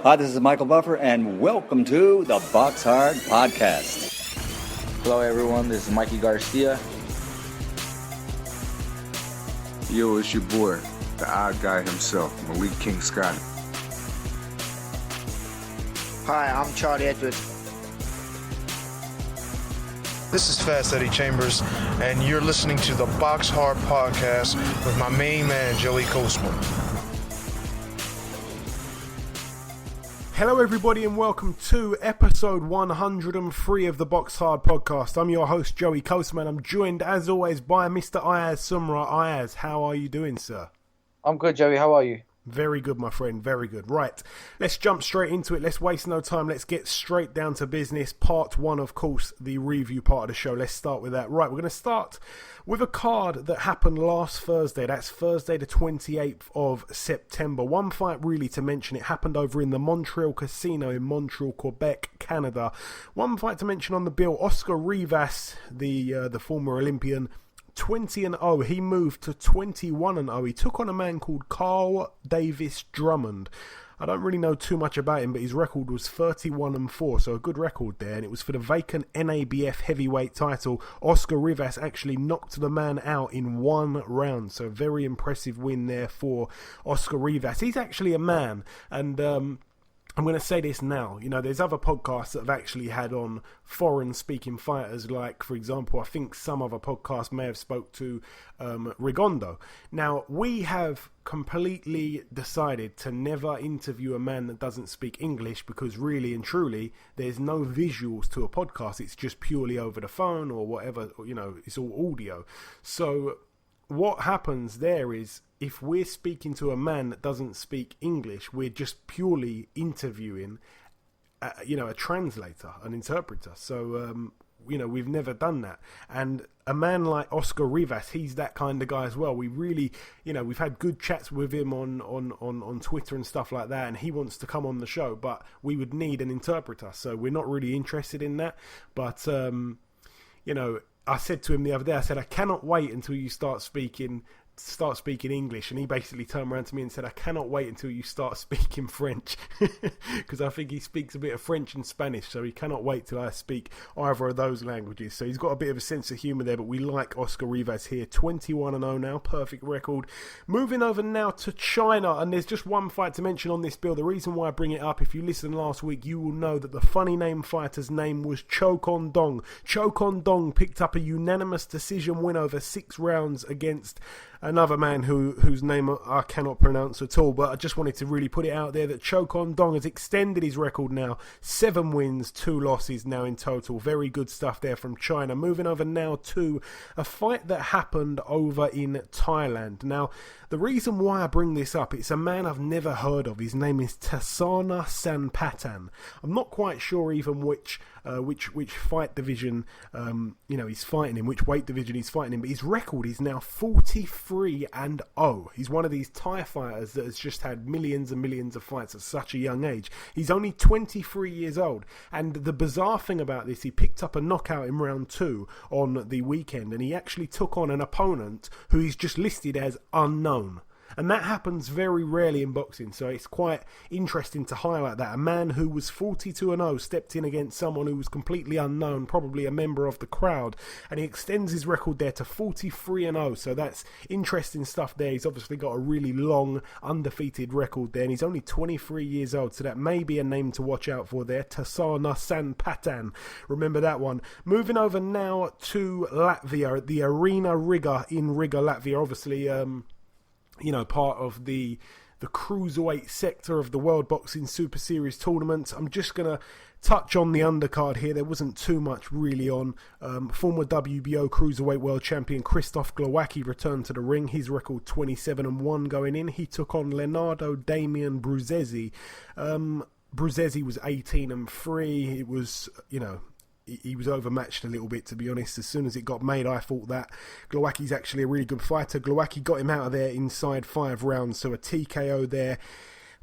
Hi, this is Michael Buffer, and welcome to the BoxHard Podcast. Hello, everyone. This is Mikey Garcia. Yo, it's your boy, the odd guy himself, Malik King Scott. Hi, I'm Charlie Edwards. This is Fast Eddie Chambers, and you're listening to the BoxHard Podcast with my main man, Joey Coastman. Hello everybody and welcome to episode 103 of the BoxHard Podcast. I'm your host Joey Coastman. I'm joined as always by Mr. Ayaz Sumra. Ayaz, how are you doing, sir? I'm good, Joey. How are you? Very good, my friend. Very good. Right, let's jump straight into it. Let's waste no time. Let's get straight down to business. Part one, of course, the review part of the show. Let's start with that. Right, we're going to start with a card that happened last Thursday. That's Thursday the 28th of September. One fight really to mention. It happened over in the Montreal Casino in Montreal, Quebec, Canada. One fight to mention on the bill. Oscar Rivas, the former Olympian, 20-0. He moved to 21-0. He took on a man called Carl Davis Drummond. I don't really know too much about him, but his record was 31-4, so a good record there. And it was for the vacant NABF heavyweight title. Oscar Rivas actually knocked the man out in one round, so a very impressive win there for Oscar Rivas. He's actually a man, and I'm going to say this now. You know, there's other podcasts that have actually had on foreign-speaking fighters, like, for example, I think some other podcasts may have spoke to Rigondo. Now, we have completely decided to never interview a man that doesn't speak English because really and truly, there's no visuals to a podcast. It's just purely over the phone or whatever, you know, it's all audio. So what happens there is, if we're speaking to a man that doesn't speak English, we're just purely interviewing, a translator, an interpreter. So, we've never done that. And a man like Oscar Rivas, he's that kind of guy as well. We really, we've had good chats with him on Twitter and stuff like that, and he wants to come on the show, but we would need an interpreter. So we're not really interested in that. But, I said to him the other day, I said, I cannot wait until you start speaking English, and he basically turned around to me and said, I cannot wait until you start speaking French, because I think he speaks a bit of French and Spanish, so he cannot wait till I speak either of those languages. So he's got a bit of a sense of humour there, but we like Oscar Rivas here. 21-0 now, perfect record. Moving over now to China, and there's just one fight to mention on this bill. The reason why I bring it up, if you listened last week, you will know that the funny name fighter's name was Cho Kon Dong. Cho Kon Dong picked up a unanimous decision win over 6 rounds against another man whose name I cannot pronounce at all, but I just wanted to really put it out there that Cho Kon Dong has extended his record now. 7 wins, 2 losses now in total. Very good stuff there from China. Moving over now to a fight that happened over in Thailand. Now, the reason why I bring this up, it's a man I've never heard of. His name is Tasana Sanpatan. I'm not quite sure even which fight division he's fighting in, which weight division he's fighting in, but his record is now 43-0. He's one of these Thai fighters that has just had millions and millions of fights at such a young age. He's only 23 years old, and the bizarre thing about this, he picked up a knockout in round 2 on the weekend, and he actually took on an opponent who he's just listed as unknown. And that happens very rarely in boxing, so it's quite interesting to highlight that. A man who was 42-0 stepped in against someone who was completely unknown, probably a member of the crowd, and he extends his record there to 43-0, so that's interesting stuff there. He's obviously got a really long, undefeated record there, and he's only 23 years old, so that may be a name to watch out for there. Tasana Sanpatan, remember that one. Moving over now to Latvia, the Arena Riga in Riga, Latvia, obviously part of the cruiserweight sector of the World Boxing Super Series tournament. I'm just going to touch on the undercard here. There wasn't too much really on. Former WBO Cruiserweight World Champion Krzysztof Glowacki returned to the ring. His record 27-1 going in. He took on Leonardo Damian Bruzesi. Bruzesi was 18-3. It was, he was overmatched a little bit, to be honest. As soon as it got made, I thought that Glowacki's actually a really good fighter. Glowacki got him out of there inside 5 rounds, so a TKO there.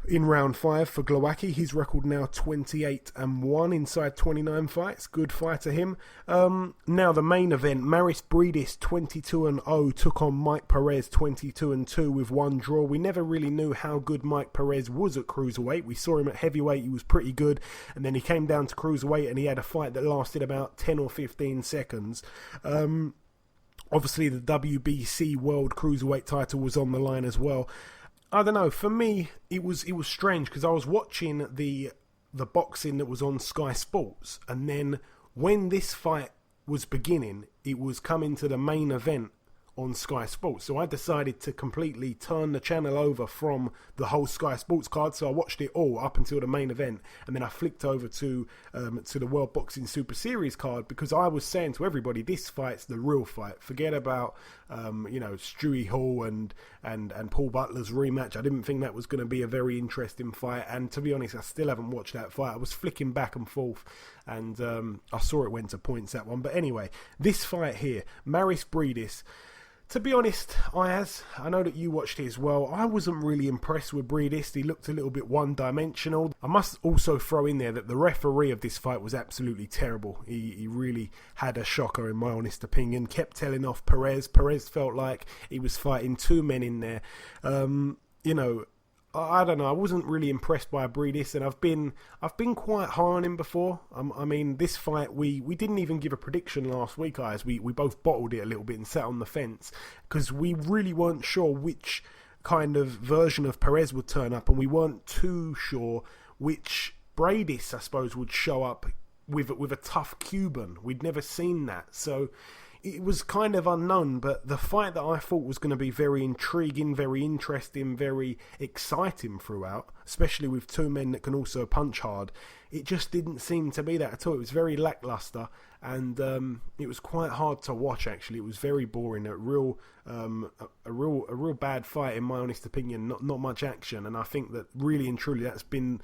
in round 5 for Glowacki. His record now 28-1 inside 29 fights. Good fight to him. Now the main event, Maris Bridis 22-0 took on Mike Perez 22-2 with one draw. We never really knew how good Mike Perez was at cruiserweight. We saw him at heavyweight, he was pretty good, and then he came down to cruiserweight and he had a fight that lasted about 10 or 15 seconds. Obviously the WBC World Cruiserweight title was on the line as well. I don't know, for me, it was strange because I was watching the boxing that was on Sky Sports, and then when this fight was beginning, it was coming to the main event on Sky Sports. So I decided to completely turn the channel over from the whole Sky Sports card. So I watched it all up until the main event, and then I flicked over to the World Boxing Super Series card, because I was saying to everybody, this fight's the real fight. Forget about Stewie Hall and Paul Butler's rematch. I didn't think that was going to be a very interesting fight, and to be honest, I still haven't watched that fight. I was flicking back and forth, and I saw it went to points, that one. But anyway, this fight here, Maris Bridis. To be honest, Ayaz, I know that you watched it as well. I wasn't really impressed with Bridis. He looked a little bit one-dimensional. I must also throw in there that the referee of this fight was absolutely terrible. He really had a shocker, in my honest opinion. Kept telling off Perez. Perez felt like he was fighting two men in there. I don't know. I wasn't really impressed by Bridis, and I've been quite high on him before. I mean, this fight we didn't even give a prediction last week, guys. We both bottled it a little bit and sat on the fence because we really weren't sure which kind of version of Perez would turn up, and we weren't too sure which Bridis, I suppose, would show up with a tough Cuban. We'd never seen that, so it was kind of unknown. But the fight that I thought was going to be very intriguing, very interesting, very exciting throughout, especially with two men that can also punch hard, it just didn't seem to be that at all. It was very lackluster, and it was quite hard to watch. Actually, it was very boring. A real bad fight, in my honest opinion. Not much action, and I think that really and truly that's been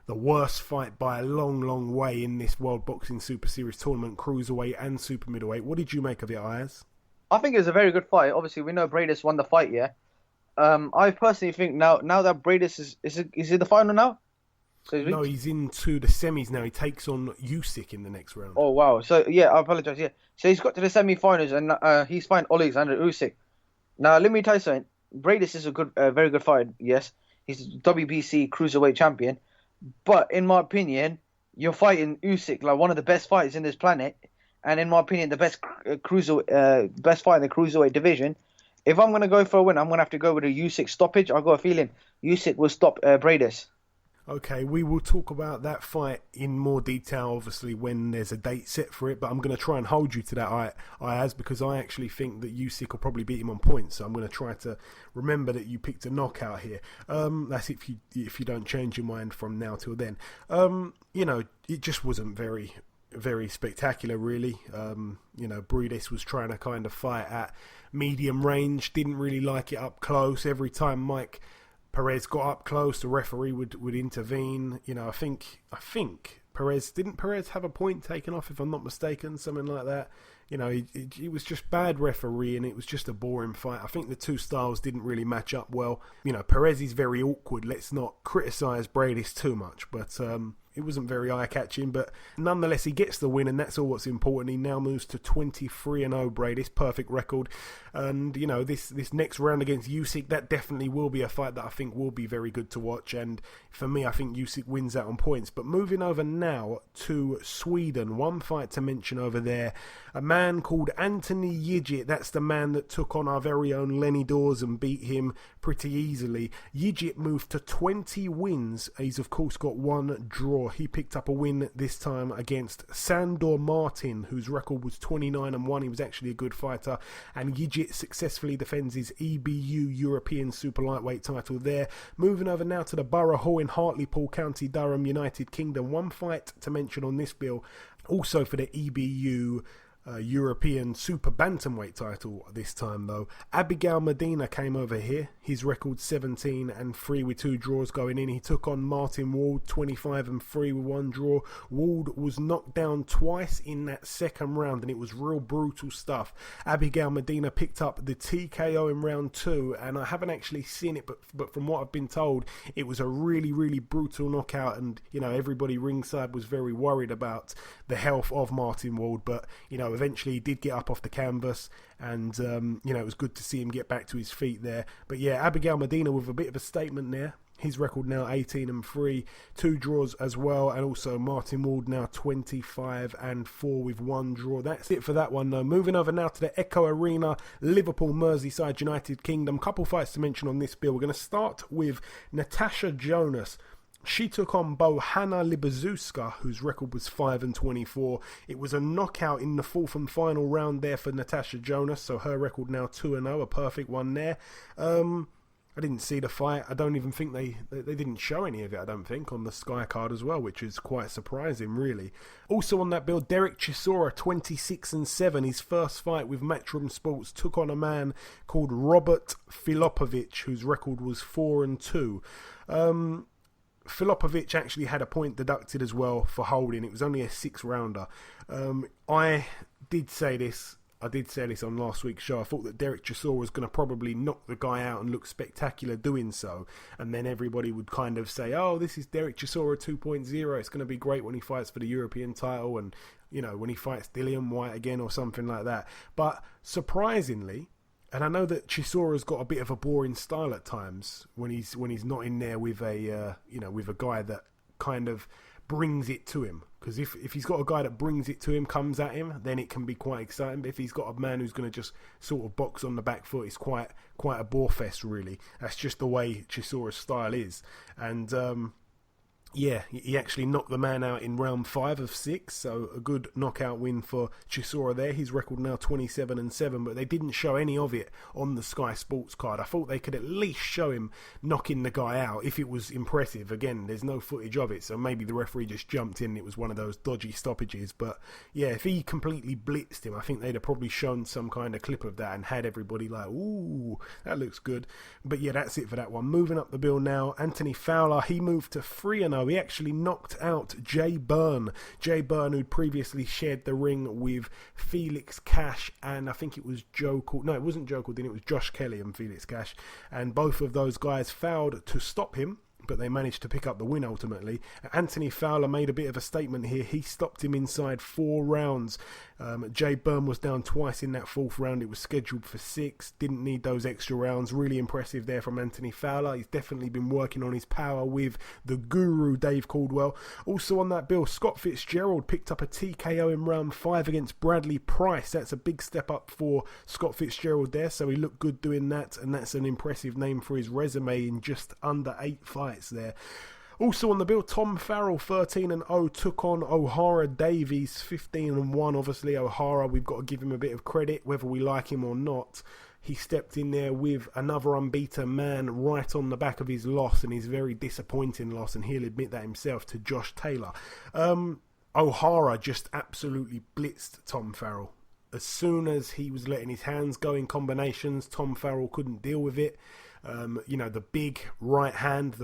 the worst fight by a long, long way in this World Boxing Super Series tournament, cruiserweight and super middleweight. What did you make of it, Ayaz? I think it was a very good fight. Obviously, we know Bridis won the fight, yeah. I personally think now that Bridis is in the final now? No, he's into the semis now. He takes on Usyk in the next round. Oh, wow. So, yeah, I apologize, yeah. So he's got to the semi-finals, and he's fighting Alexander Usyk. Now, let me tell you something. Bridis is a very good fight, yes. He's WBC Cruiserweight champion. But in my opinion, you're fighting Usyk, like one of the best fighters in this planet, and in my opinion, the best fight in the cruiserweight division. If I'm going to go for a win, I'm going to have to go with a Usyk stoppage. I've got a feeling Usyk will stop Bridis. Okay, we will talk about that fight in more detail, obviously, when there's a date set for it, but I'm going to try and hold you to that, Ayaz, because I actually think that Usyk will probably beat him on points, so I'm going to try to remember that you picked a knockout here. That's if you don't change your mind from now till then. It just wasn't very, very spectacular, really. Bridis was trying to kind of fight at medium range, didn't really like it up close. Every time Mike Perez got up close, the referee would intervene. I think Perez have a point taken off, if I'm not mistaken, something like that. It was just bad referee, and it was just a boring fight. I think the two styles didn't really match up well. Perez is very awkward. Let's not criticise Bridis too much, but it wasn't very eye-catching, but nonetheless, he gets the win, and that's all what's important. He now moves to 23-0, Bridis, perfect record. And, this next round against Usyk, that definitely will be a fight that I think will be very good to watch. And for me, I think Usyk wins out on points. But moving over now to Sweden, one fight to mention over there. A man called Anthony Yigit, that's the man that took on our very own Lenny Dawes and beat him pretty easily. Yigit moved to 20 wins. He's, of course, got one draw. He picked up a win this time against Sandor Martin, whose record was 29-1. He was actually a good fighter, and Yigit successfully defends his EBU European Super Lightweight title there. Moving over now to the Borough Hall in Hartlepool, County Durham, United Kingdom. One fight to mention on this bill, also for the EBU European super bantamweight title this time though. Abigail Medina came over here. His record 17-3 with 2 draws going in. He took on Martin Ward 25-3 with 1 draw. Ward was knocked down twice in that second round and it was real brutal stuff. Abigail Medina picked up the TKO in round 2 and I haven't actually seen it, but from what I've been told, it was a really, really brutal knockout, and everybody ringside was very worried about the health of Martin Ward, but eventually he did get up off the canvas, and it was good to see him get back to his feet there. But yeah, Abigail Medina with a bit of a statement there. His record now 18-3, 2 draws as well, and also Martin Ward now 25-4 with 1 draw. That's it for that one though. Moving over now to the Echo Arena, Liverpool, Merseyside, United Kingdom. Couple fights to mention on this bill. We're going to start with Natasha Jonas. She took on Bohana Libazuska, whose record was 5-24. It was a knockout in the 4th and final round there for Natasha Jonas, so her record now 2-0, a perfect one there. I didn't see the fight. I don't even think they didn't show any of it, I don't think, on the Sky card as well, which is quite surprising, really. Also on that bill, Derek Chisora, 26-7. His first fight with Matchroom Sports took on a man called Robert Filipovic, whose record was 4-2. Filipovic actually had a point deducted as well for holding. It was only a 6-rounder. I did say this on last week's show. I thought that Derek Chisora was going to probably knock the guy out and look spectacular doing so. And then everybody would kind of say, oh, this is Derek Chisora 2.0. It's going to be great when he fights for the European title and, when he fights Dillian White again or something like that. But surprisingly, and I know that Chisora's got a bit of a boring style at times when he's not in there with a with a guy that kind of brings it to him. Because if he's got a guy that brings it to him, comes at him, then it can be quite exciting. But if he's got a man who's going to just sort of box on the back foot, it's quite a bore fest, really. That's just the way Chisora's style is. And yeah, he actually knocked the man out in round 5 of 6, so a good knockout win for Chisora there. His record now 27-7, but they didn't show any of it on the Sky Sports card. I thought they could at least show him knocking the guy out if it was impressive. Again, there's no footage of it, so maybe the referee just jumped in and it was one of those dodgy stoppages. But yeah, if he completely blitzed him, I think they'd have probably shown some kind of clip of that and had everybody like, ooh, that looks good. But yeah, that's it for that one. Moving up the bill now, Anthony Fowler, he moved to 3-0. He actually knocked out Jay Byrne. Jay Byrne, who'd previously shared the ring with Felix Cash, and I think it was it wasn't Joe Cordin, it was Josh Kelly and Felix Cash, and both of those guys fouled to stop him, but they managed to pick up the win ultimately. Anthony Fowler made a bit of a statement here. He stopped him inside 4 rounds. Jay Byrne was down twice in that 4th round. It was scheduled for 6. Didn't need those extra rounds. Really impressive there from Anthony Fowler. He's definitely been working on his power with the guru, Dave Caldwell. Also on that bill, Scott Fitzgerald picked up a TKO in round 5 against Bradley Price. That's a big step up for Scott Fitzgerald there, so he looked good doing that, and that's an impressive name for his resume in just under 8 fights there. Also on the bill, Tom Farrell, 13-0, took on O'Hara Davies, 15-1. Obviously, O'Hara, we've got to give him a bit of credit, whether we like him or not. He stepped in there with another unbeaten man right on the back of his loss, and his very disappointing loss, and he'll admit that himself, to Josh Taylor. O'Hara just absolutely blitzed Tom Farrell. As soon as he was letting his hands go in combinations, Tom Farrell couldn't deal with it. The big right hand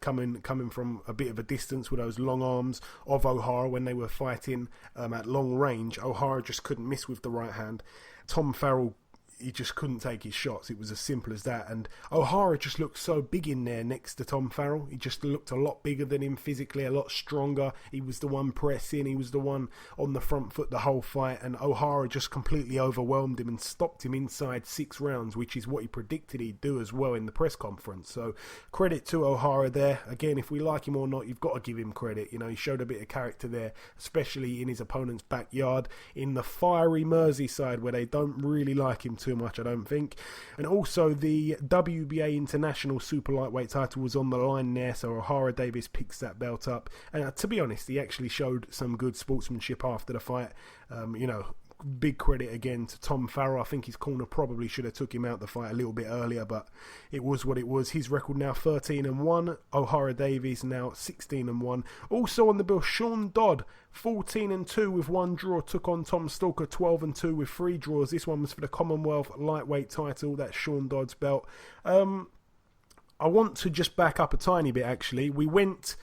coming from a bit of a distance with those long arms of O'Hara when they were fighting at long range. O'Hara just couldn't miss with the right hand. Tom Farrell, he just couldn't take his shots. It was as simple as that. And O'Hara just looked so big in there next to Tom Farrell. He just looked a lot bigger than him physically, a lot stronger. He was the one pressing. He was the one on the front foot the whole fight. And O'Hara just completely overwhelmed him and stopped him inside 6 rounds, which is what he predicted he'd do as well in the press conference. So credit to O'Hara there. Again, if we like him or not, you've got to give him credit. He showed a bit of character there, especially in his opponent's backyard in the fiery Merseyside, where they don't really like him too much, I don't think. And also the WBA International Super Lightweight title was on the line there, so O'Hara Davies picks that belt up. And to be honest, he actually showed some good sportsmanship after the fight. big credit again to Tom Farrell. I think his corner probably should have took him out the fight a little bit earlier, but it was what it was. His record now 13-1. O'Hara Davies now 16-1. Also on the bill, Sean Dodd 14-2 with 1 draw, took on Tom Stalker 12-2 with 3 draws. This one was for the Commonwealth lightweight title. That's Sean Dodd's belt. I want to just back up a tiny bit, actually. We went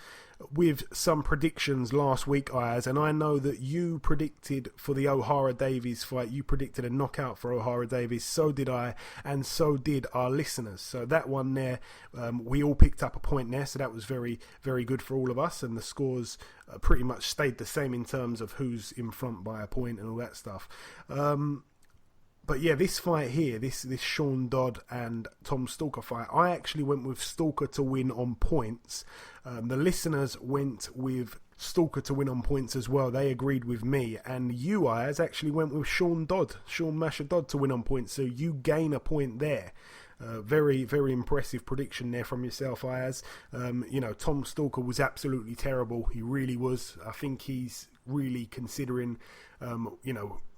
with some predictions last week, Ayaz, and I know that you predicted for the O'Hara Davies fight, you predicted a knockout for O'Hara Davies. So did I, and so did our listeners. So that one there, we all picked up a point there, so that was very, very good for all of us, and the scores pretty much stayed the same in terms of who's in front by a point and all that stuff. But yeah, this fight here, this Sean Dodd and Tom Stalker fight, I actually went with Stalker to win on points. The listeners went with Stalker to win on points as well. They agreed with me. And you, Ayaz, actually went with Sean Masha Dodd to win on points. So you gain a point there. Very, very impressive prediction there from yourself, Ayaz. Tom Stalker was absolutely terrible. He really was. I think he's really considering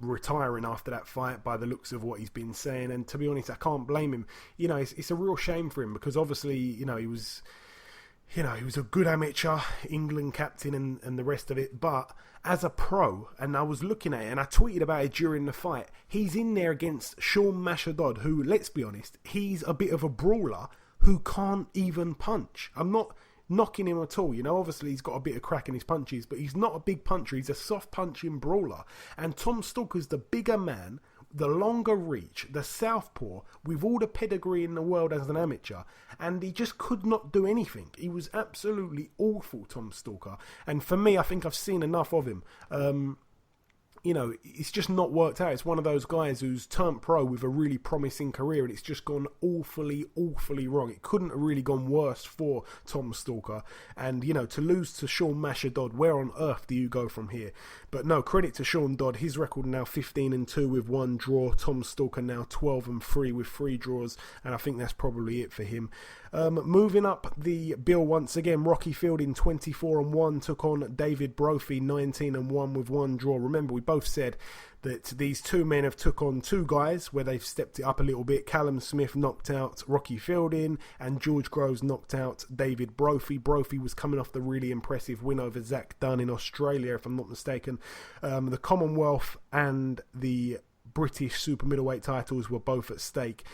retiring after that fight by the looks of what he's been saying, and to be honest, I can't blame him. It's a real shame for him, because obviously he was a good amateur, England captain and the rest of it, but as a pro, and I was looking at it and I tweeted about it during the fight, he's in there against Sean Masha Dodd, who, let's be honest, he's a bit of a brawler who can't even punch. I'm not knocking him at all, obviously he's got a bit of crack in his punches, but he's not a big puncher. He's a soft punching brawler, and Tom Stalker's the bigger man, the longer reach, the southpaw, with all the pedigree in the world as an amateur, and he just could not do anything. He was absolutely awful, Tom Stalker, and for me, I think I've seen enough of him. It's just not worked out. It's one of those guys who's turned pro with a really promising career, and it's just gone awfully, awfully wrong. It couldn't have really gone worse for Tom Stalker. And, to lose to Sean Masha Dodd, where on earth do you go from here? But no, credit to Sean Dodd. His record now 15-2 with 1 draw. Tom Stalker now 12-3 with 3 draws. And I think that's probably it for him. Moving up the bill once again, Rocky Fielding 24-1 took on David Brophy 19-1 with 1 draw. Remember, we both said that these two men have took on 2 guys where they've stepped it up a little bit. Callum Smith knocked out Rocky Fielding, and George Groves knocked out David Brophy. Brophy was coming off the really impressive win over Zach Dunn in Australia, if I'm not mistaken. The Commonwealth and the British super middleweight titles were both at stake.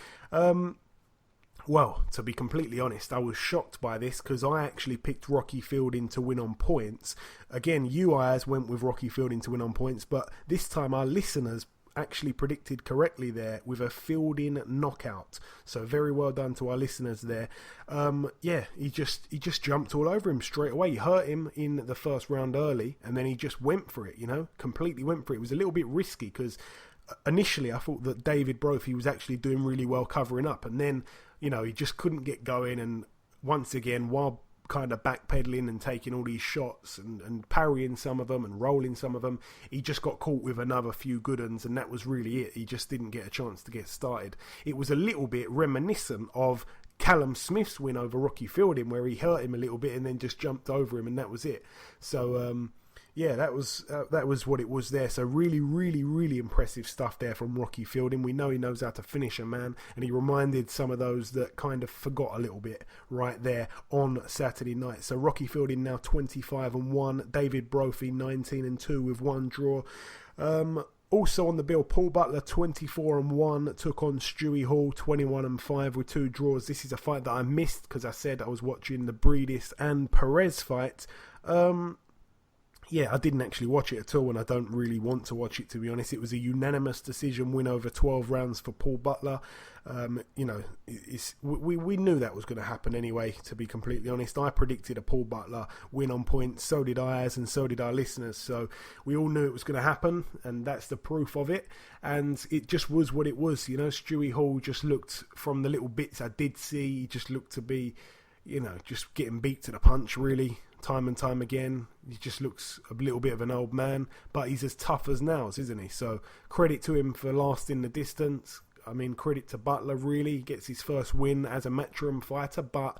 Well, to be completely honest, I was shocked by this, because I actually picked Rocky Fielding to win on points. Again, you, Ayaz, went with Rocky Fielding to win on points, but this time our listeners actually predicted correctly there with a Fielding knockout. So very well done to our listeners there. He just jumped all over him straight away. He hurt him in the first round early, and then he just went for it, completely went for it. It was a little bit risky, because initially I thought that David Brophy was actually doing really well covering up, and then he just couldn't get going, and once again, while kind of backpedaling and taking all these shots and parrying some of them and rolling some of them, he just got caught with another few good ones, and that was really it. He just didn't get a chance to get started. It was a little bit reminiscent of Callum Smith's win over Rocky Fielding, where he hurt him a little bit and then just jumped over him, and that was it. So that was what it was there. So really, really, really impressive stuff there from Rocky Fielding. We know he knows how to finish a man, and he reminded some of those that kind of forgot a little bit right there on Saturday night. So Rocky Fielding now 25-1, David Brophy 19-2 with 1 draw. Also on the bill, Paul Butler 24-1 took on Stewie Hall 21-5 with 2 draws. This is a fight that I missed because I said I was watching the Breedis and Perez fight. I didn't actually watch it at all, and I don't really want to watch it, to be honest. It was a unanimous decision win over 12 rounds for Paul Butler. We knew that was going to happen anyway, to be completely honest. I predicted a Paul Butler win on points, so did Ayaz, and so did our listeners. So we all knew it was going to happen, and that's the proof of it. And it just was what it was. Stewie Hall just looked, from the little bits I did see, he just looked to be, just getting beat to the punch, really. Time and time again, he just looks a little bit of an old man, but he's as tough as nails, isn't he? So credit to him for lasting the distance. I mean, credit to Butler, really. He gets his first win as a matchroom fighter, but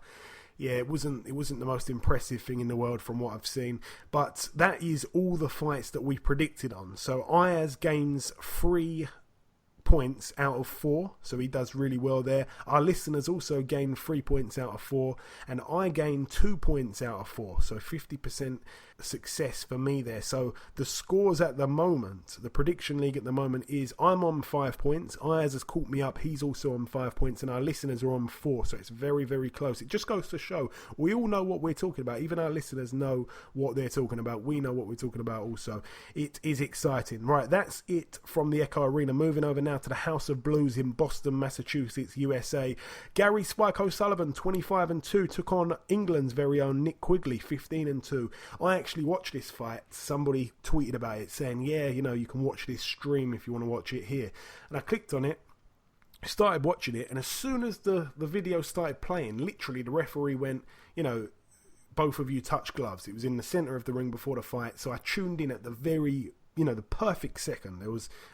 yeah, it wasn't the most impressive thing in the world from what I've seen. But that is all the fights that we predicted on. So Ayaz gains 3 points out of 4, so he does really well there. Our listeners also gain 3 points out of 4, and I gain 2 points out of 4, so 50% success for me there. So the scores at the moment, the prediction league at the moment is I'm on 5 points, Ayaz has caught me up, he's also on 5 points, and our listeners are on 4, so it's very, very close. It just goes to show we all know what we're talking about. Even our listeners know what they're talking about. We know what we're talking about also. It is exciting. Right, that's it from the Echo Arena. Moving over now to the House of Blues in Boston, Massachusetts, USA. Gary Spike O'Sullivan, 25-2, took on England's very own Nick Quigley, 15-2. I actually watched this fight. Somebody tweeted about it saying, yeah, you know, you can watch this stream if you want to watch it here. And I clicked on it, started watching it, and as soon as the video started playing, literally the referee went, you know, both of you touch gloves. It was in the centre of the ring before the fight, so I tuned in at the very, you know, the perfect second.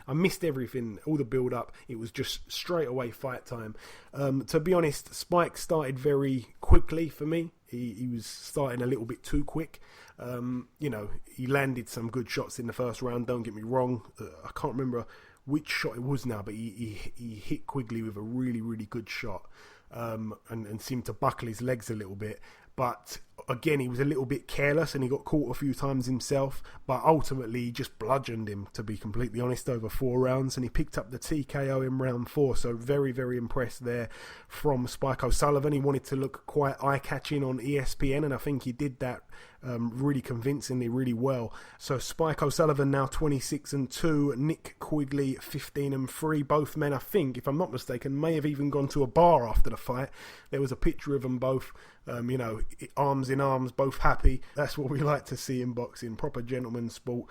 I missed everything, all the build up. It was just straight away fight time. To be honest, Spike started very quickly for me. He was starting a little bit too quick. You know, he landed some good shots in the first round, don't get me wrong. I can't remember which shot it was now, but he hit Quigley with a really, really good shot, and seemed to buckle his legs a little bit. But again, he was a little bit careless and he got caught a few times himself, but ultimately he just bludgeoned him, to be completely honest, over 4 rounds, and he picked up the TKO in round 4. So very, very impressed there from Spike O'Sullivan. He wanted to look quite eye-catching on ESPN, and I think he did that really convincingly, really well. So Spike O'Sullivan now 26-2, Nick Quigley 15-3. Both men, I think, if I'm not mistaken, may have even gone to a bar after the fight. There was a picture of them both, you know, arms in arms, both happy. That's what we like to see in boxing, proper gentleman sport.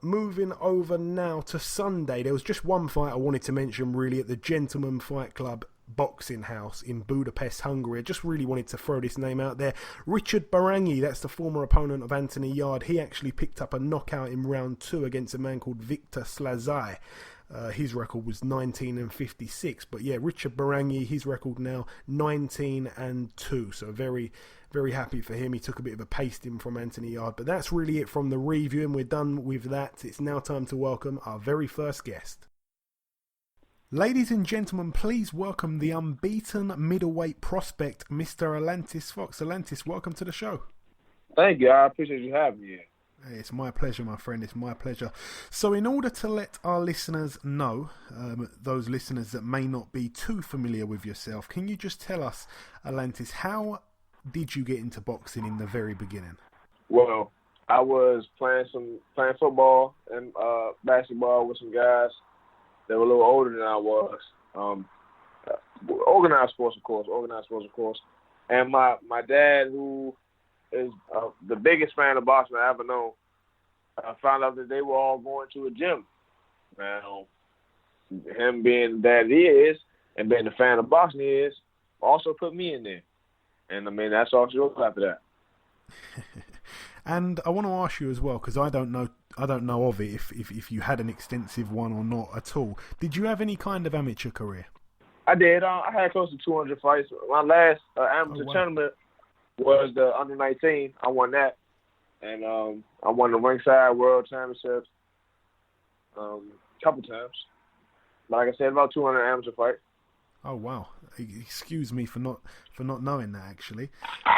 Moving over now to Sunday, there was just one fight I wanted to mention really at the Gentleman Fight Club Boxing House in Budapest, Hungary. I just really wanted to throw this name out there. Richard Barangi, that's the former opponent of Anthony Yarde. He actually picked up a knockout in round 2 against a man called Victor Slazai. His record was 19-56, but yeah, Richard Barangi, his record now 19-2, so very, very happy for him. He took a bit of a pasting from Anthony Yarde, but that's really it from the review, and we're done with that. It's now time to welcome our very first guest. Ladies and gentlemen, please welcome the unbeaten middleweight prospect, Mr. Alantez Fox. Alantez, welcome to the show. Thank you. I appreciate you having me here. Hey, it's my pleasure, my friend. It's my pleasure. So in order to let our listeners know, those listeners that may not be too familiar with yourself, can you just tell us, Alantez, how did you get into boxing in the very beginning? Well, I was playing football and basketball with some guys that were a little older than I was. Organized sports, of course. And my dad, who is the biggest fan of boxing I ever known, found out that they were all going to a gym. Now, him being the dad he is and being the fan of boxing he is, also put me in there. And, I mean, that's all she was after that. And I want to ask you as well, because I don't know of it, if you had an extensive one or not at all. Did you have any kind of amateur career? I did. I had close to 200 fights. My last amateur tournament was the under-19. I won that. And I won the Ringside World Championships a couple times. But like I said, about 200 amateur fights. Oh, wow. Excuse me for not knowing that, actually.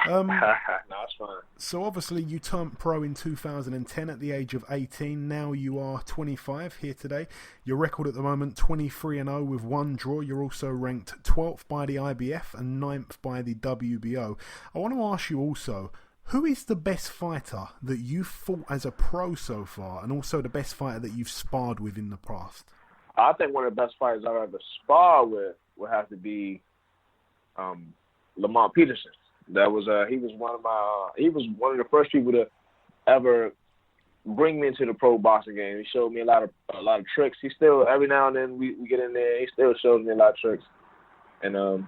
No, it's fine. So obviously you turned pro in 2010 at the age of 18. Now you are 25 here today. Your record at the moment, 23-0 with 1 draw. You're also ranked 12th by the IBF and 9th by the WBO. I want to ask you also, who is the best fighter that you've fought as a pro so far, and also the best fighter that you've sparred with in the past? I think one of the best fighters I've ever sparred with would have to be Lamont Peterson. That was he was one of the first people to ever bring me into the pro boxing game. He showed me a lot of tricks. He still, every now and then we get in there, he still shows me a lot of tricks. And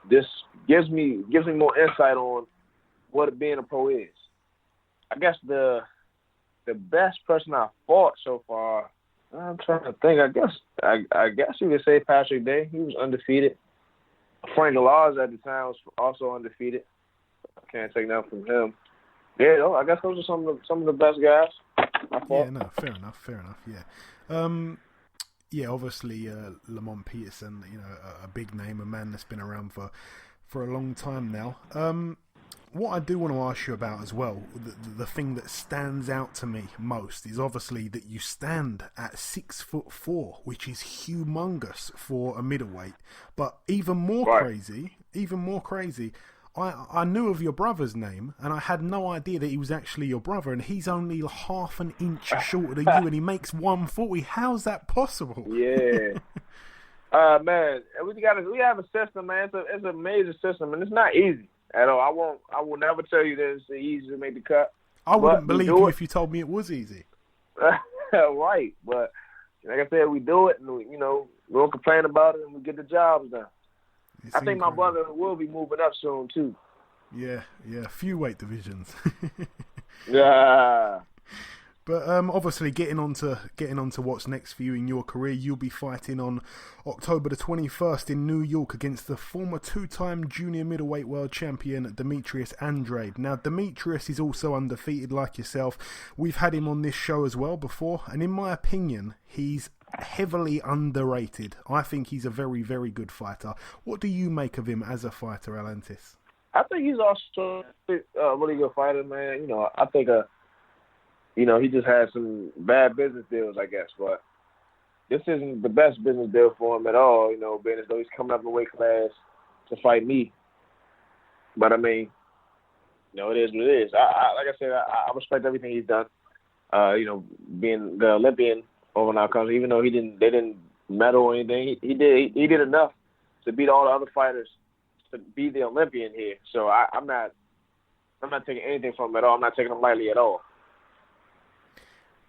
this gives me more insight on what being a pro is. I guess the best person I fought so far, I'm trying to think. I guess you could say Patrick Day. He was undefeated. Frank Laws at the time was also undefeated. I can't take that from him. Yeah, though, I guess those are some of the best guys. Yeah, no, fair enough. Yeah. Yeah, obviously, Lamont Peterson, a big name, a man that's been around for a long time now. What I do want to ask you about as well, the thing that stands out to me most is obviously that you stand at 6'4", which is humongous for a middleweight. But even more crazy, I knew of your brother's name, and I had no idea that he was actually your brother, and he's only half an inch shorter than you, and he makes 140. How's that possible? Yeah. Man, we have a system, man. It's a major system, and it's not easy at all. I will never tell you that it's easy to make the cut. I wouldn't believe you if you told me it was easy. Right, but like I said, we do it, and we don't complain about it, and we get the jobs done. I think my brother will be moving up soon too. Yeah, a few weight divisions. Yeah. But obviously, getting on to what's next for you in your career, you'll be fighting on October the 21st in New York against the former two-time junior middleweight world champion Demetrius Andrade. Now, Demetrius is also undefeated like yourself. We've had him on this show as well before, and in my opinion, he's heavily underrated. I think he's a very, very good fighter. What do you make of him as a fighter, Alantez? I think he's also a really good fighter, man. I think he just had some bad business deals, I guess. But this isn't the best business deal for him at all, being as though he's coming up in weight class to fight me. But, I mean, it is what it is. Like I said, I respect everything he's done. Being the Olympian over in our country, even though they didn't medal or anything, he did enough to beat all the other fighters to be the Olympian here. So I'm not taking anything from him at all. I'm not taking him lightly at all.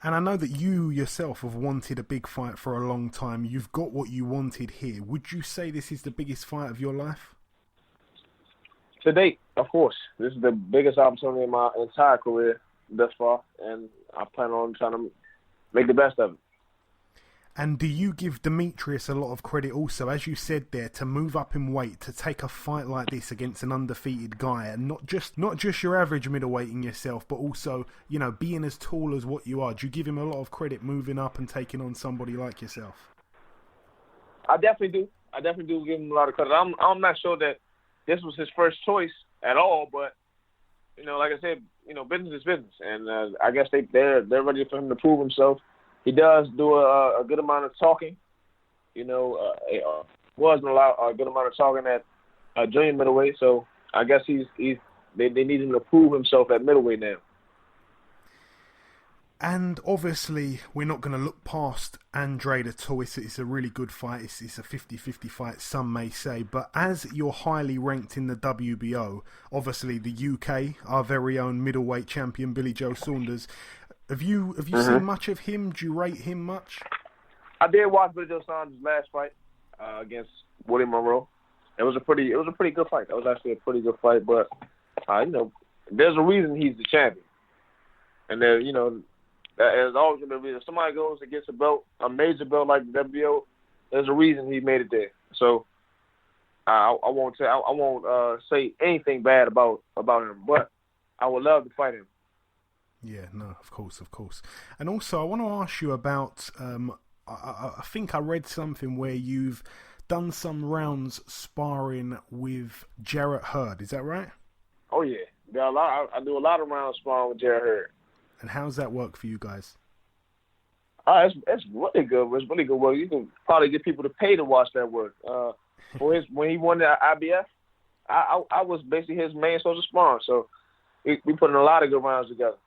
And I know that you yourself have wanted a big fight for a long time. You've got what you wanted here. Would you say this is the biggest fight of your life? To date, of course. This is the biggest opportunity in my entire career thus far, and I plan on trying to make the best of it. And do you give Demetrius a lot of credit also, as you said there, to move up in weight, to take a fight like this against an undefeated guy, and not just your average middleweight in yourself, but also, being as tall as what you are? Do you give him a lot of credit moving up and taking on somebody like yourself? I definitely do. I definitely do give him a lot of credit. I'm not sure that this was his first choice at all, but, like I said, business is business. And I guess they're ready for him to prove himself. He does do a good amount of talking. Was a good amount of talking at junior middleweight. So I guess they need him to prove himself at middleweight now. And obviously, we're not going to look past Andrade at all. It's a really good fight. It's a 50-50 fight, some may say. But as you're highly ranked in the WBO, obviously the UK, our very own middleweight champion, Billy Joe Saunders, have you seen much of him? Do you rate him much? I did watch Billy Joe Saunders' last fight against Willie Monroe. It was a pretty good fight. That was actually a pretty good fight. But there's a reason he's the champion, and there's always going to be a reason. If somebody goes and gets a belt, a major belt like the WBO, there's a reason he made it there. So I won't say anything bad about him, but I would love to fight him. Yeah, no, of course. And also, I want to ask you about, I think I read something where you've done some rounds sparring with Jarrett Hurd. Is that right? Oh, yeah. I do a lot of rounds sparring with Jarrett Hurd. And how's that work for you guys? It's really good. It's really good work. You can probably get people to pay to watch that work. When he won the IBF, I was basically his main source of sparring. So we put in a lot of good rounds together.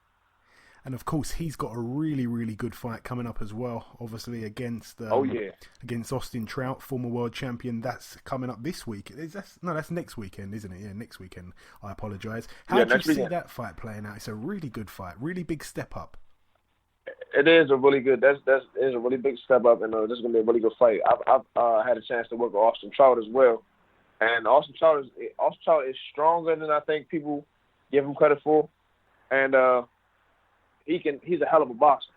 And of course, he's got a really, really good fight coming up as well. Obviously, against Austin Trout, former world champion. That's coming up this week. That's next weekend, isn't it? Yeah, next weekend. I apologise. How do you see that fight playing out? It's a really good fight, really big step up. It is a really good. That is a really big step up, and this is going to be a really good fight. I've had a chance to work with Austin Trout as well, and Austin Trout is stronger than I think people give him credit for, and he's a hell of a boxer.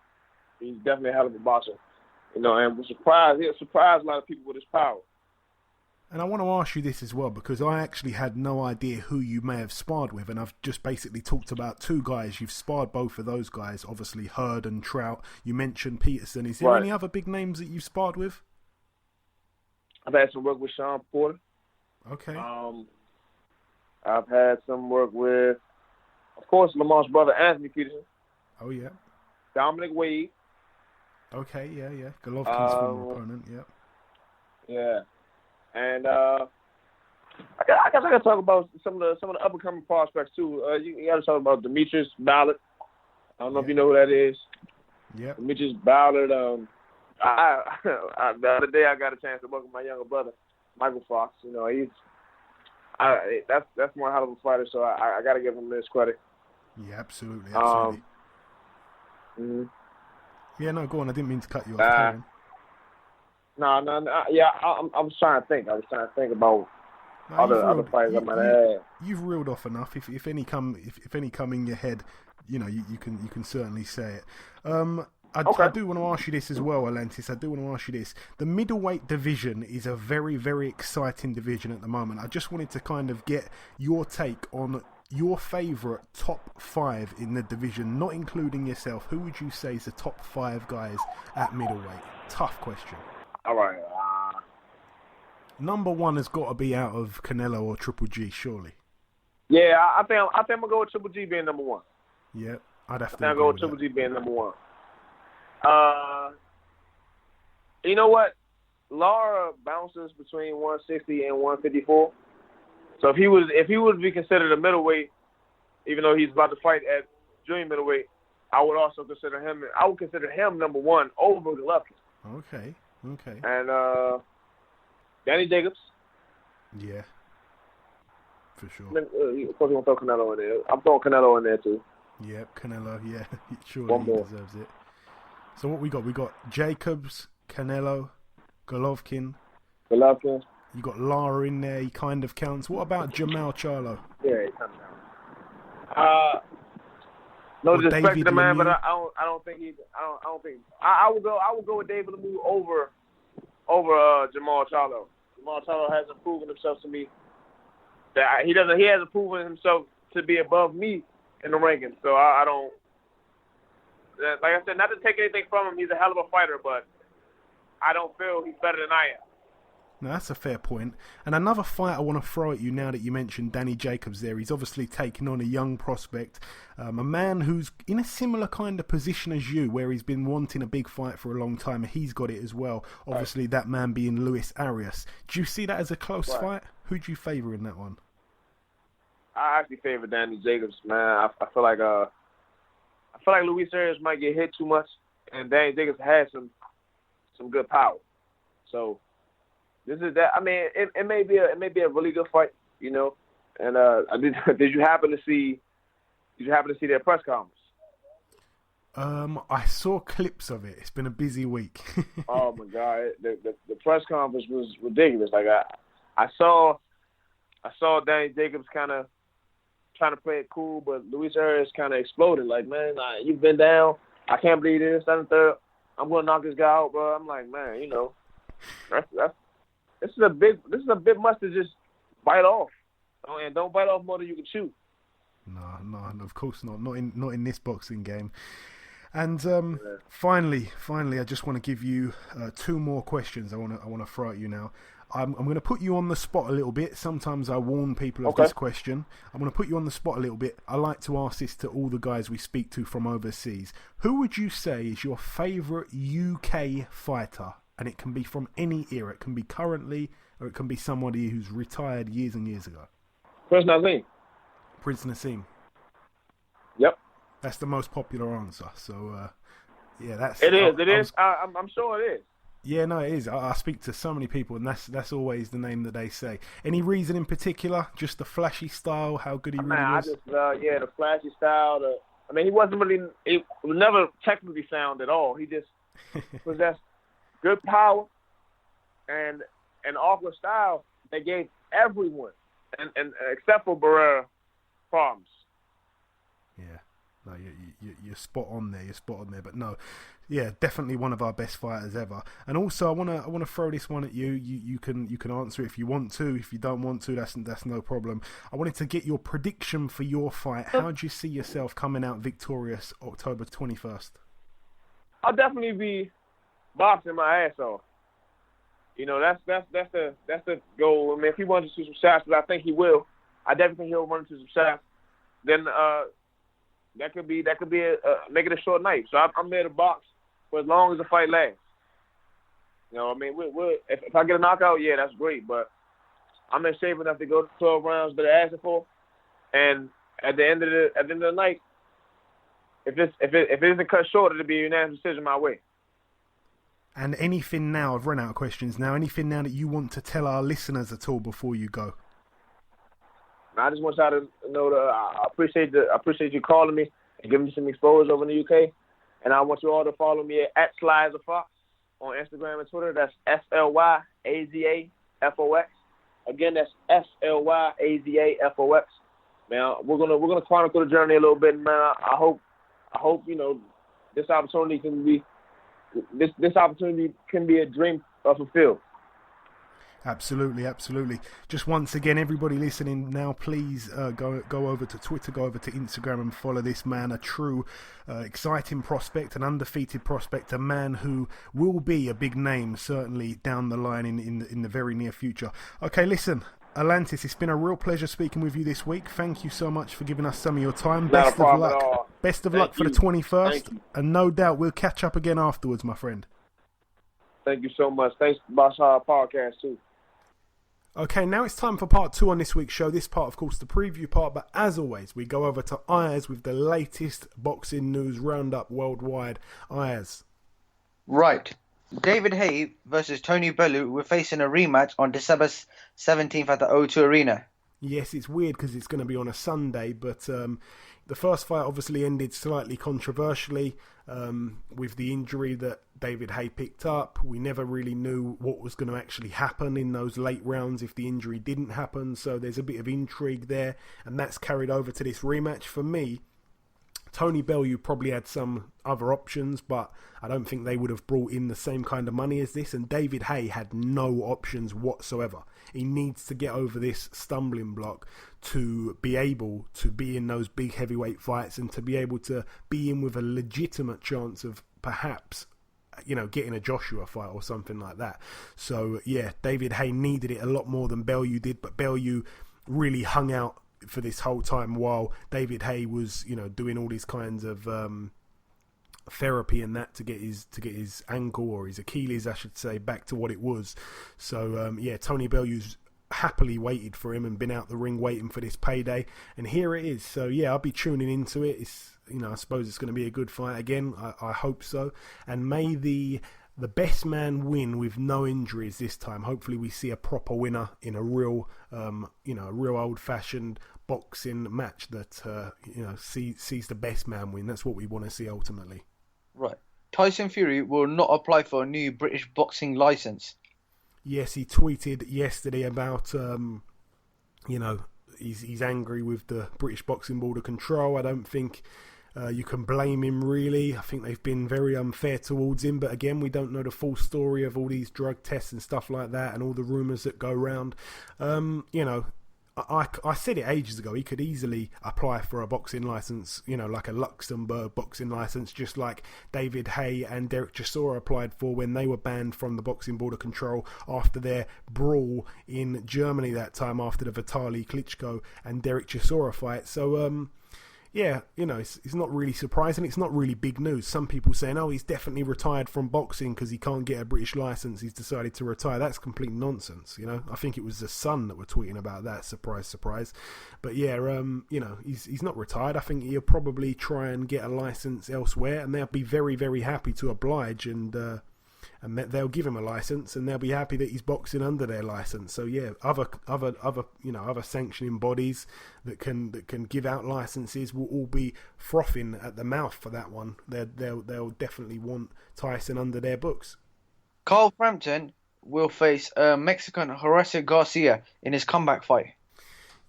He's definitely a hell of a boxer. And he'll surprise a lot of people with his power. And I want to ask you this as well, because I actually had no idea who you may have sparred with, and I've just basically talked about two guys. You've sparred both of those guys, obviously Hurd and Trout. You mentioned Peterson. Is there any other big names that you've sparred with? I've had some work with Sean Porter. Okay. I've had some work with, of course, Lamar's brother, Anthony Peterson. Oh, yeah. Dominic Wade. Okay, yeah. Golovkin's former opponent, yeah. Yeah. And I guess I got to talk about some of the up and coming prospects too. You got to talk about Demetrius Ballard. I don't know if you know who that is. Yeah. Demetrius Ballard. The other day I got a chance to work with my younger brother, Michael Fox. You know, that's one hell of a fighter. So I got to give him this credit. Yeah, absolutely. Mm-hmm. Yeah, no, go on. I didn't mean to cut you off. No. Yeah, I was trying to think. I was trying to think about other fighters I might have. You've reeled off enough. If any come in your head, you know you can certainly say it. I do want to ask you this as well, Alantez. I do want to ask you this. The middleweight division is a very, very exciting division at the moment. I just wanted to kind of get your take on your favourite top 5 in the division, not including yourself. Who would you say is the top 5 guys at middleweight? Tough question. All right. Number 1 has got to be out of Canelo or Triple G, surely. Yeah, I think I'm gonna go with Triple G being number 1. Yeah, I'd have to. Go with Triple G being number 1. You know what? Lara bounces between 160 and 154. So if he was to be considered a middleweight, even though he's about to fight at junior middleweight, I would also consider him. I would consider him number 1 over Golovkin. Okay. And Danny Jacobs. Yeah. For sure. Of course, we're going to throw Canelo in there. I'm throwing Canelo in there too. Yep, Canelo. Yeah, sure. One he more. deserves it. So what we got? We got Jacobs, Canelo, Golovkin. You got Lara in there. He kind of counts. What about Jamal Charlo? Yeah, he comes down. No disrespect to the man, but I don't think he. I don't think. I will go with David Lemieux over Jamal Charlo. Jamal Charlo hasn't proven himself to me. That he hasn't proven himself to be above me in the rankings. So I don't. Like I said, not to take anything from him, he's a hell of a fighter, but I don't feel he's better than I am. No, that's a fair point. And another fight I want to throw at you now that you mentioned Danny Jacobs there. He's obviously taken on a young prospect, a man who's in a similar kind of position as you, where he's been wanting a big fight for a long time. He's got it as well. Obviously, that man being Luis Arias. Do you see that as a close fight? Who do you favour in that one? I actually favor Danny Jacobs, man. I feel like Luis Arias might get hit too much, and Danny Jacobs has some good power. So. This is that. I mean, it may be a really good fight, you know. And did you happen to see their press conference? I saw clips of it. It's been a busy week. Oh my God, the press conference was ridiculous. Like I saw Danny Jacobs kind of trying to play it cool, but Luis Arias kind of exploded. Like, man, you've been down. I can't believe this. That and third. I'm gonna knock this guy out, bro. I'm like, man, you know, This is a bit much to just bite off, and don't bite off more than you can chew. No, of course not. Not in this boxing game. And finally, I just want to give you 2 more questions. I want to throw at you now. I'm going to put you on the spot a little bit. Sometimes I warn people of this question. I'm going to put you on the spot a little bit. I like to ask this to all the guys we speak to from overseas. Who would you say is your favourite UK fighter? And it can be from any era. It can be currently, or it can be somebody who's retired years and years ago. Prince Naseem. Prince Naseem. Yep. That's the most popular answer. So, yeah, that's... It is. I'm sure it is. Yeah, no, it is. I speak to so many people, and that's always the name that they say. Any reason in particular? Just the flashy style, how good he really was? The flashy style. He wasn't really... He was never technically sound at all. He just possessed good power and an awkward style that gave everyone, and except for Barrera, problems. Yeah, No, you're spot on there. You're spot on there. But no, yeah, definitely one of our best fighters ever. And also, I wanna throw this one at you. You can answer it if you want to. If you don't want to, that's no problem. I wanted to get your prediction for your fight. How do you see yourself coming out victorious October 21st? I'll definitely be boxing my ass off. You know, that's the goal. I mean, if he wants to see some shots, but I think he will. I definitely think he'll run into some shots. Then that could be make it a short night. So I'm there to box for as long as the fight lasts. You know, I mean, if I get a knockout, yeah, that's great. But I'm in shape enough to go to 12 rounds that they're asking for. And at the end of the night, if it isn't cut short, it'll be a unanimous decision my way. And anything now? I've run out of questions now. Anything now that you want to tell our listeners at all before you go? I just want y'all to know that I appreciate you calling me and giving me some exposure over in the UK. And I want you all to follow me at SlyAza Fox on Instagram and Twitter. That's SlyAza Fox. Again, that's SlyAza Fox. Man, we're gonna chronicle the journey a little bit, man. I hope you know this opportunity can be a dream fulfilled. Absolutely. Just once again, everybody listening now, please go over to Twitter, go over to Instagram and follow this man, a true exciting prospect, an undefeated prospect, a man who will be a big name certainly down the line in the very near future. Okay, listen, Alantez, it's been a real pleasure speaking with you this week. Thank you so much for giving us some of your time. Not a problem at all. Best of luck for the 21st, and no doubt we'll catch up again afterwards, my friend. Thank you so much. Thanks for BoxHard Podcast too. Okay, now it's time for part 2 on this week's show. This part, of course, the preview part, but as always, we go over to Ayaz with the latest boxing news roundup worldwide. Ayaz. Right. David Haye versus Tony Bellew were facing a rematch on December 17th at the O2 Arena. Yes, it's weird because it's going to be on a Sunday, but the first fight obviously ended slightly controversially with the injury that David Haye picked up. We never really knew what was going to actually happen in those late rounds if the injury didn't happen, so there's a bit of intrigue there, and that's carried over to this rematch. For me, Tony Bellew probably had some other options, but I don't think they would have brought in the same kind of money as this, and David Haye had no options whatsoever. He needs to get over this stumbling block to be able to be in those big heavyweight fights and to be able to be in with a legitimate chance of perhaps, you know, getting a Joshua fight or something like that. So yeah, David Haye needed it a lot more than Bellew did, but Bellew really hung out for this whole time while David Haye was, you know, doing all these kinds of therapy and that to get his ankle or his Achilles, I should say, back to what it was. So yeah, Tony Bellew's happily waited for him and been out the ring waiting for this payday, and here it is. So yeah, I'll be tuning into it. It's, you know, I suppose it's going to be a good fight again. I hope so, and may the best man win with no injuries this time. Hopefully we see a proper winner in a real real old-fashioned boxing match that sees the best man win. That's what we want to see ultimately. Right. Tyson Fury will not apply for a new British boxing license. Yes, he tweeted yesterday about he's angry with the British Boxing Board of Control. I don't think you can blame him, really. I think they've been very unfair towards him, but again, we don't know the full story of all these drug tests and stuff like that and all the rumours that go around. I said it ages ago, he could easily apply for a boxing licence, like a Luxembourg boxing licence, just like David Haye and Derek Chisora applied for when they were banned from the Boxing Board of Control after their brawl in Germany that time after the Vitaly Klitschko and Derek Chisora fight. So, yeah, it's not really surprising. It's not really big news. Some people saying, oh, he's definitely retired from boxing because he can't get a British licence. He's decided to retire. That's complete nonsense, I think it was the Sun that were tweeting about that. Surprise, surprise. But yeah, he's not retired. I think he'll probably try and get a licence elsewhere, and they'll be very, very happy to oblige, and they'll give him a license, and they'll be happy that he's boxing under their license. So yeah, other sanctioning bodies that can give out licenses will all be frothing at the mouth for that one. They'll definitely want Tyson under their books. Carl Frampton will face Mexican Horacio Garcia in his comeback fight.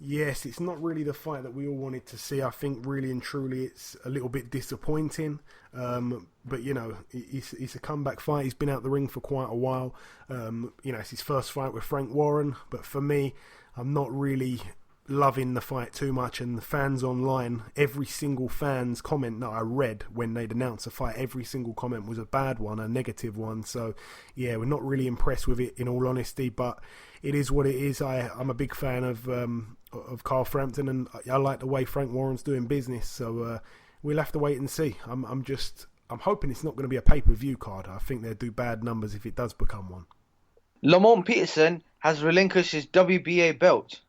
Yes, it's not really the fight that we all wanted to see. I think really and truly it's a little bit disappointing. But, you know, it's a comeback fight. He's been out the ring for quite a while. You know, it's his first fight with Frank Warren. But for me, I'm not really loving the fight too much. And the fans online, every single fan's comment that I read when they'd announced the fight, every single comment was a bad one, a negative one. So, yeah, we're not really impressed with it, in all honesty. But it is what it is. I'm a big fan of Carl Frampton, and I like the way Frank Warren's doing business. So we'll have to wait and see. I'm hoping it's not going to be a pay-per-view card. I think they'll do bad numbers if it does become one. Lamont Peterson has relinquished his WBA belt.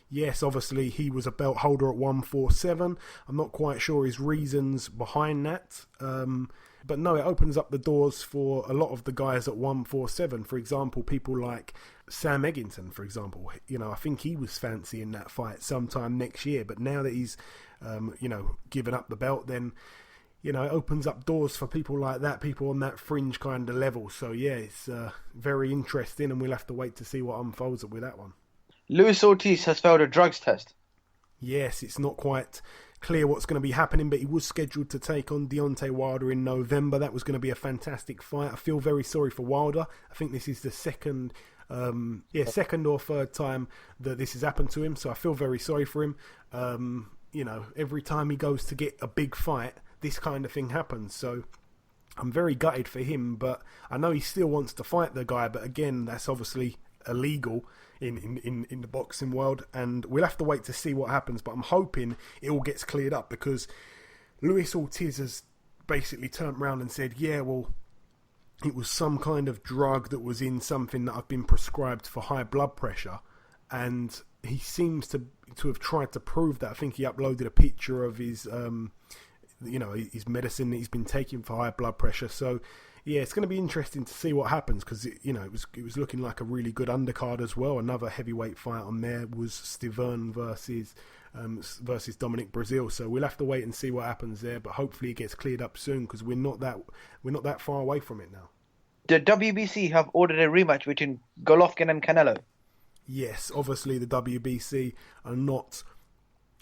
Yes, obviously he was a belt holder at 147. I'm not quite sure his reasons behind that. But no, it opens up the doors for a lot of the guys at 147. For example, people like Sam Eggington, for example. You know, I think he was fancying that fight sometime next year. But now that he's, you know, given up the belt, then, you know, it opens up doors for people like that, people on that fringe kind of level. So, yeah, it's very interesting, and we'll have to wait to see what unfolds with that one. Luis Ortiz has failed a drugs test. Yes, it's not quite clear what's going to be happening, but he was scheduled to take on Deontay Wilder in November. That was going to be a fantastic fight. I feel very sorry for Wilder. I think this is the second or third time that this has happened to him, so I feel very sorry for him. You know, every time he goes to get a big fight, this kind of thing happens, so I'm very gutted for him, but I know he still wants to fight the guy, but again, that's obviously illegal in the boxing world, and we'll have to wait to see what happens. But I'm hoping it all gets cleared up, because Luis Ortiz has basically turned around and said, yeah, well, it was some kind of drug that was in something that I've been prescribed for high blood pressure, and he seems to have tried to prove that. I think he uploaded a picture of his his medicine that he's been taking for high blood pressure. So yeah, it's going to be interesting to see what happens, because it was looking like a really good undercard as well. Another heavyweight fight on there was Stiverne versus Dominic Brazil. So we'll have to wait and see what happens there. But hopefully it gets cleared up soon, because we're not that far away from it now. The WBC have ordered a rematch between Golovkin and Canelo. Yes, obviously the WBC are not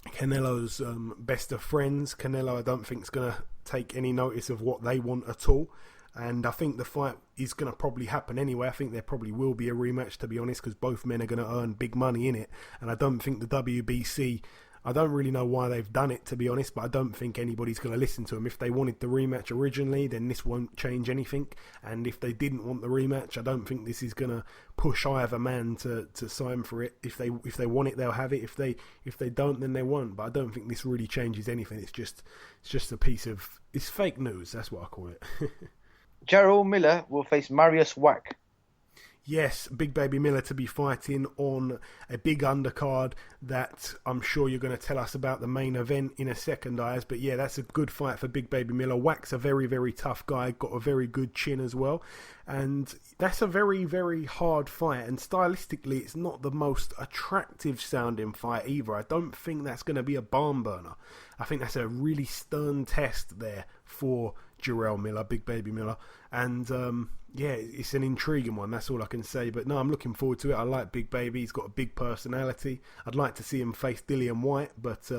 Canelo's best of friends. Canelo, I don't think, is going to take any notice of what they want at all. And I think the fight is going to probably happen anyway. I think there probably will be a rematch, to be honest, because both men are going to earn big money in it. And I don't think the WBC, I don't really know why they've done it, to be honest, but I don't think anybody's going to listen to them. If they wanted the rematch originally, then this won't change anything. And if they didn't want the rematch, I don't think this is going to push either man to sign for it. If they want it, they'll have it. If they don't, then they won't. But I don't think this really changes anything. It's just a piece of, it's fake news. That's what I call it. Jarrell Miller will face Marius Wack. Yes, Big Baby Miller to be fighting on a big undercard that I'm sure you're going to tell us about the main event in a second, Ayaz. But yeah, that's a good fight for Big Baby Miller. Wack's a very, very tough guy, got a very good chin as well. And that's a very, very hard fight. And stylistically, it's not the most attractive sounding fight either. I don't think that's going to be a barn burner. I think that's a really stern test there for Jarrell Miller, Big Baby Miller. And yeah, it's an intriguing one, that's all I can say. But no, I'm looking forward to it. I like Big Baby, he's got a big personality. I'd like to see him face Dillian White, but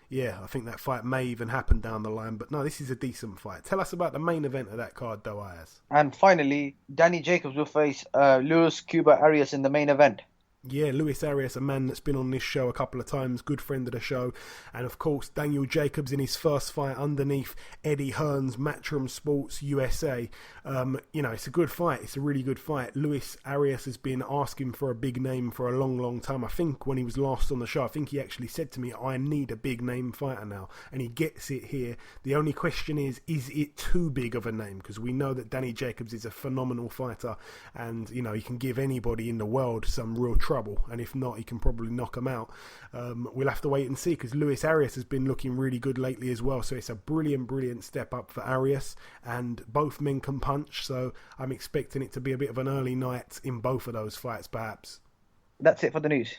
yeah, I think that fight may even happen down the line. But no, this is a decent fight. Tell us about the main event of that card, though, Ayaz. And finally, Danny Jacobs will face Luis Cuba Arias in the main event. Yeah, Luis Arias, a man that's been on this show a couple of times, good friend of the show. And of course, Daniel Jacobs in his first fight underneath Eddie Hearn's Matchroom Sports USA. It's a good fight. It's a really good fight. Luis Arias has been asking for a big name for a long, long time. I think when he was last on the show, I think he actually said to me, I need a big name fighter now. And he gets it here. The only question is it too big of a name? Because we know that Danny Jacobs is a phenomenal fighter. And, he can give anybody in the world some real trouble, and if not, he can probably knock him out. We'll have to wait and see, because Luis Arias has been looking really good lately as well, so it's a brilliant step up for Arias, and both men can punch, so I'm expecting it to be a bit of an early night in both of those fights, perhaps. That's it for the news.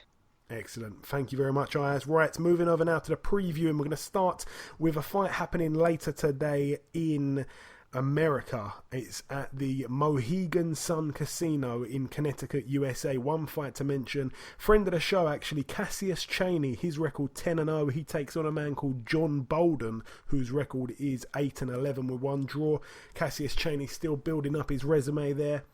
Excellent. Thank you very much, Ayaz. Right, moving over now to the preview, and we're going to start with a fight happening later today in America. It's at the Mohegan Sun Casino in Connecticut, USA. One fight to mention. Friend of the show, actually, Cassius Chaney. His record 10-0. He takes on a man called John Bolden, whose record is 8-11 with one draw. Cassius Chaney still building up his resume there.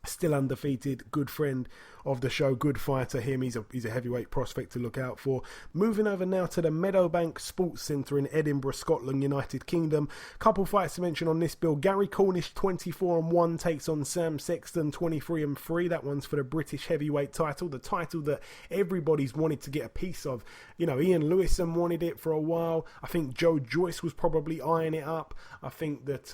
Still undefeated, good friend of the show, good fighter him. He's a heavyweight prospect to look out for. Moving over now to the Meadowbank Sports Centre in Edinburgh, Scotland, United Kingdom. Couple fights to mention on this bill. Gary Cornish 24-1 takes on Sam Sexton 23-3. That one's for the British heavyweight title, the title that everybody's wanted to get a piece of. You know, Ian Lewison wanted it for a while. I think Joe Joyce was probably eyeing it up. I think that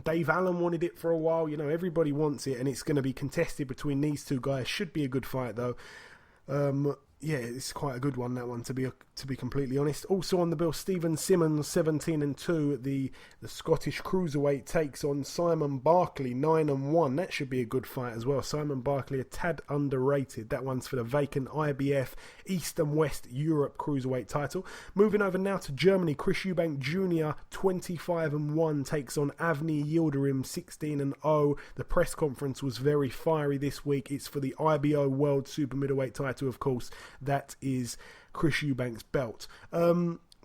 Dave Allen wanted it for a while. You know, everybody wants it, and it's going to be contested between these two guys. Should be a good fight though. Yeah, it's quite a good one, that one, to be completely honest. Also on the bill, Stephen Simmons 17-2. The Scottish cruiserweight takes on Simon Barkley 9-1. That should be a good fight as well. Simon Barkley, a tad underrated. That one's for the vacant IBF East and West Europe cruiserweight title. Moving over now to Germany, Chris Eubank Jr. 25-1 takes on Avni Yildirim 16-0. The press conference was very fiery this week. It's for the IBO World Super Middleweight title, of course. That is Chris Eubank's belt.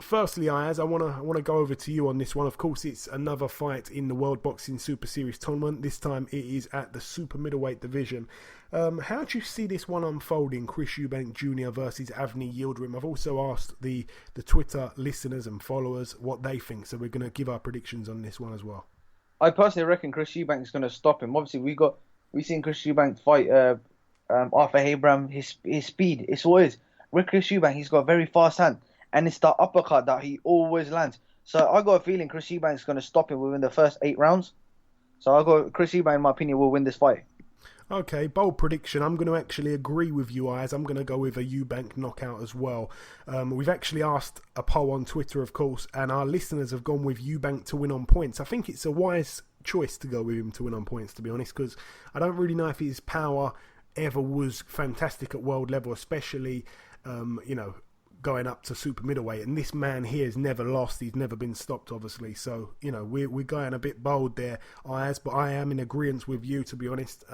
Firstly, Ayaz, I want to go over to you on this one. Of course, it's another fight in the World Boxing Super Series tournament. This time it is at the Super Middleweight division. How do you see this one unfolding, Chris Eubank Jr. versus Avni Yildirim? I've also asked the Twitter listeners and followers what they think, so we're going to give our predictions on this one as well. I personally reckon Chris Eubank is going to stop him. Obviously, we've seen Chris Eubank fight Arthur Abraham. His speed, it's always with Chris Eubank. He's got a very fast hand, and it's the uppercut that he always lands. So I got a feeling Chris Eubank is going to stop him within the first 8 rounds. So I got Chris Eubank, in my opinion, will win this fight. Okay, bold prediction. I'm going to actually agree with you, Ayaz. I'm going to go with a Eubank knockout as well. We've actually asked a poll on Twitter, of course, and our listeners have gone with Eubank to win on points. I think it's a wise choice to go with him to win on points, to be honest, because I don't really know if his power ever was fantastic at world level, especially, going up to super middleweight. And this man here has never lost. He's never been stopped, obviously. So, we're going a bit bold there, Ayaz, but I am in agreement with you, to be honest.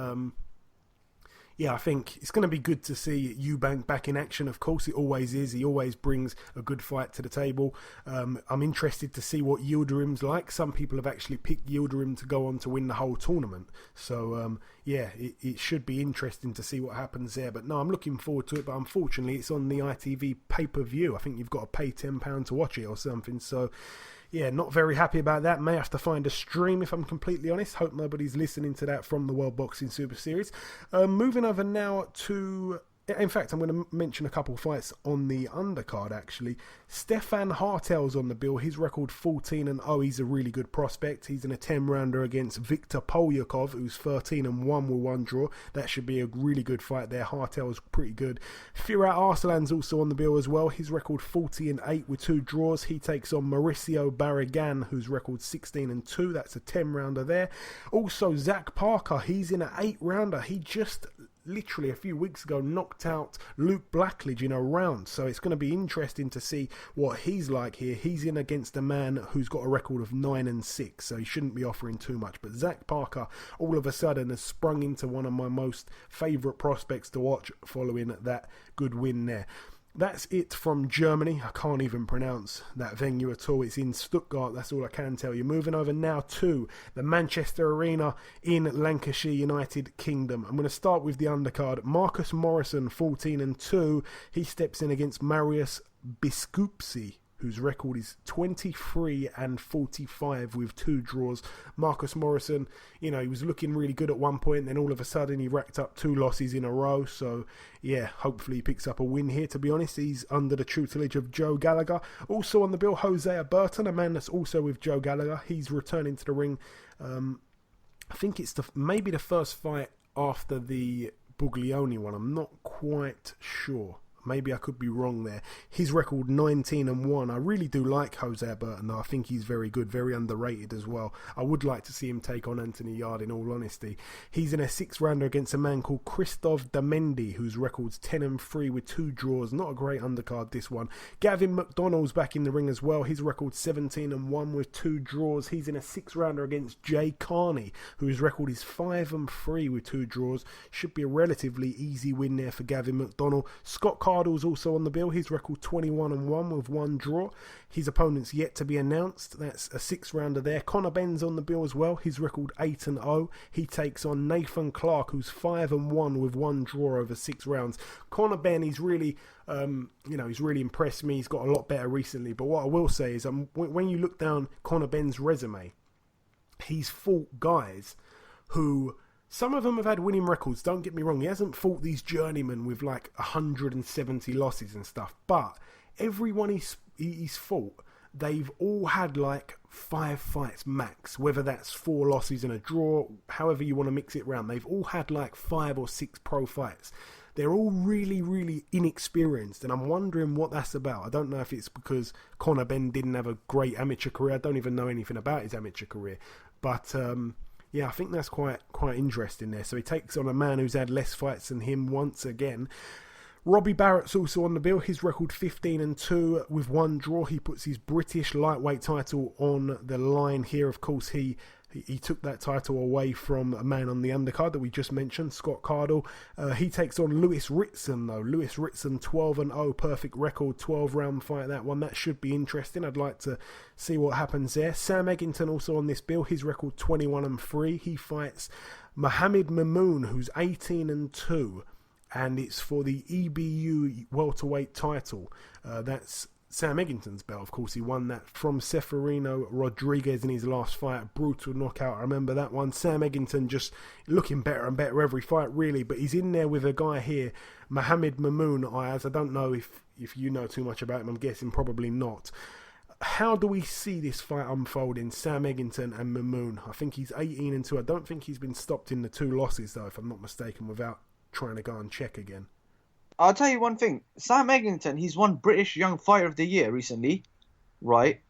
I think it's going to be good to see Eubank back in action. Of course, it always is. He always brings a good fight to the table. I'm interested to see what Yildirim's like. Some people have actually picked Yildirim to go on to win the whole tournament. So, it should be interesting to see what happens there. But no, I'm looking forward to it. But unfortunately, it's on the ITV pay-per-view. I think you've got to pay £10 to watch it or something. So, yeah, not very happy about that. May have to find a stream, if I'm completely honest. Hope nobody's listening to that from the World Boxing Super Series. Moving over now to... In fact, I'm going to mention a couple of fights on the undercard, actually. Stefan Hartel's on the bill. His record 14-0. He's a really good prospect. He's in a 10-rounder against Viktor Polyakov, who's 13-1 with one draw. That should be a really good fight there. Hartel's pretty good. Firat Arslan's also on the bill as well. His record 40-8 with 2 draws. He takes on Mauricio Barragan, whose record 16-2. That's a 10-rounder there. Also, Zach Parker. He's in an 8-rounder. He just... literally a few weeks ago knocked out Luke Blackledge in a round, so it's going to be interesting to see what he's like here. He's in against a man who's got a record of 9-6, so he shouldn't be offering too much. But Zach Parker all of a sudden has sprung into one of my most favourite prospects to watch following that good win there. That's it from Germany. I can't even pronounce that venue at all. It's in Stuttgart, that's all I can tell you. Moving over now to the Manchester Arena in Lancashire, United Kingdom. I'm going to start with the undercard. Marcus Morrison, 14-2. He steps in against Marius Biskupski, whose record is 23-45 with 2 draws. Marcus Morrison, he was looking really good at one point, then all of a sudden he racked up 2 losses in a row. So, hopefully he picks up a win here, to be honest. He's under the tutelage of Joe Gallagher. Also on the bill, Hosea Burton, a man that's also with Joe Gallagher. He's returning to the ring. I think it's maybe the first fight after the Buglioni one. I'm not quite sure. Maybe I could be wrong there. His record 19-1. I really do like Jose Alberto, though. I think he's very good, very underrated as well. I would like to see him take on Anthony Yarde, in all honesty. He's in a 6-rounder against a man called Christoph Damendi, whose record's 10-3 with 2 draws. Not a great undercard, this one. Gavin McDonnell's back in the ring as well. His record's 17-1 with 2 draws. He's in a 6-rounder against Jay Carney, whose record is 5-3 with 2 draws. Should be a relatively easy win there for Gavin McDonnell. Scott Cardle's also on the bill. His record 21-1 with 1 draw. His opponent's yet to be announced. That's a 6-rounder there. Conor Benn's on the bill as well. His record 8-0. He takes on Nathan Clark, who's 5-1 with 1 draw over 6 rounds. Conor Benn, he's really, he's really impressed me. He's got a lot better recently. But what I will say is, when you look down Conor Benn's resume, he's fought guys who, some of them have had winning records, don't get me wrong. He hasn't fought these journeymen with like 170 losses and stuff. But everyone he's fought, they've all had like 5 fights max. Whether that's 4 losses and a draw, however you want to mix it around. They've all had like 5 or 6 pro fights. They're all really, really inexperienced, and I'm wondering what that's about. I don't know if it's because Conor Benn didn't have a great amateur career. I don't even know anything about his amateur career. But yeah, I think that's quite interesting there. So he takes on a man who's had less fights than him once again. Robbie Barrett's also on the bill. His record 15-2 with 1 draw. He puts his British lightweight title on the line here. Of course, he took that title away from a man on the undercard that we just mentioned, Scott Cardle. He takes on Lewis Ritson, though. Lewis Ritson, 12-0, perfect record, 12-round fight, that one. That should be interesting. I'd like to see what happens there. Sam Eggington also on this bill. His record 21-3. He fights Mohamed Mamoun, who's 18-2. And it's for the EBU welterweight title. That's Sam Eggington's belt. Of course, he won that from Seferino Rodriguez in his last fight. Brutal knockout. I remember that one. Sam Eggington just looking better and better every fight, really. But he's in there with a guy here, Mohamed Mamoun, Ayaz. I don't know if you know too much about him. I'm guessing probably not. How do we see this fight unfolding? Sam Eggington and Mamoun. I think he's 18-2. I don't think he's been stopped in the 2 losses, though, if I'm not mistaken, without trying to go and check again. I'll tell you one thing. Sam Eggington, he's won British Young Fighter of the Year recently, right?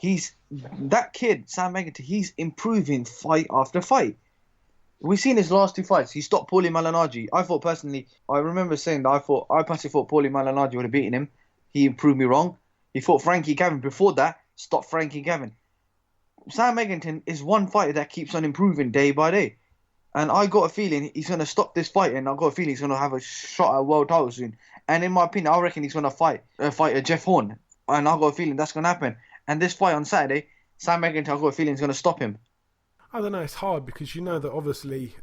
That kid, Sam Eggington, he's improving fight after fight. We've seen his last 2 fights. He stopped Paulie Malignaggi. I remember saying that I personally thought Paulie Malignaggi would have beaten him. He proved me wrong. He fought Frankie Gavin. Before that, stopped Frankie Gavin. Sam Eggington is one fighter that keeps on improving day by day. And I got a feeling he's going to stop this fight, and I got a feeling he's going to have a shot at a world title soon. And in my opinion, I reckon he's going to fight Jeff Horn. And I got a feeling that's going to happen. And this fight on Saturday, Sam Eggington, I got a feeling he's going to stop him. I don't know, it's hard because you know that obviously,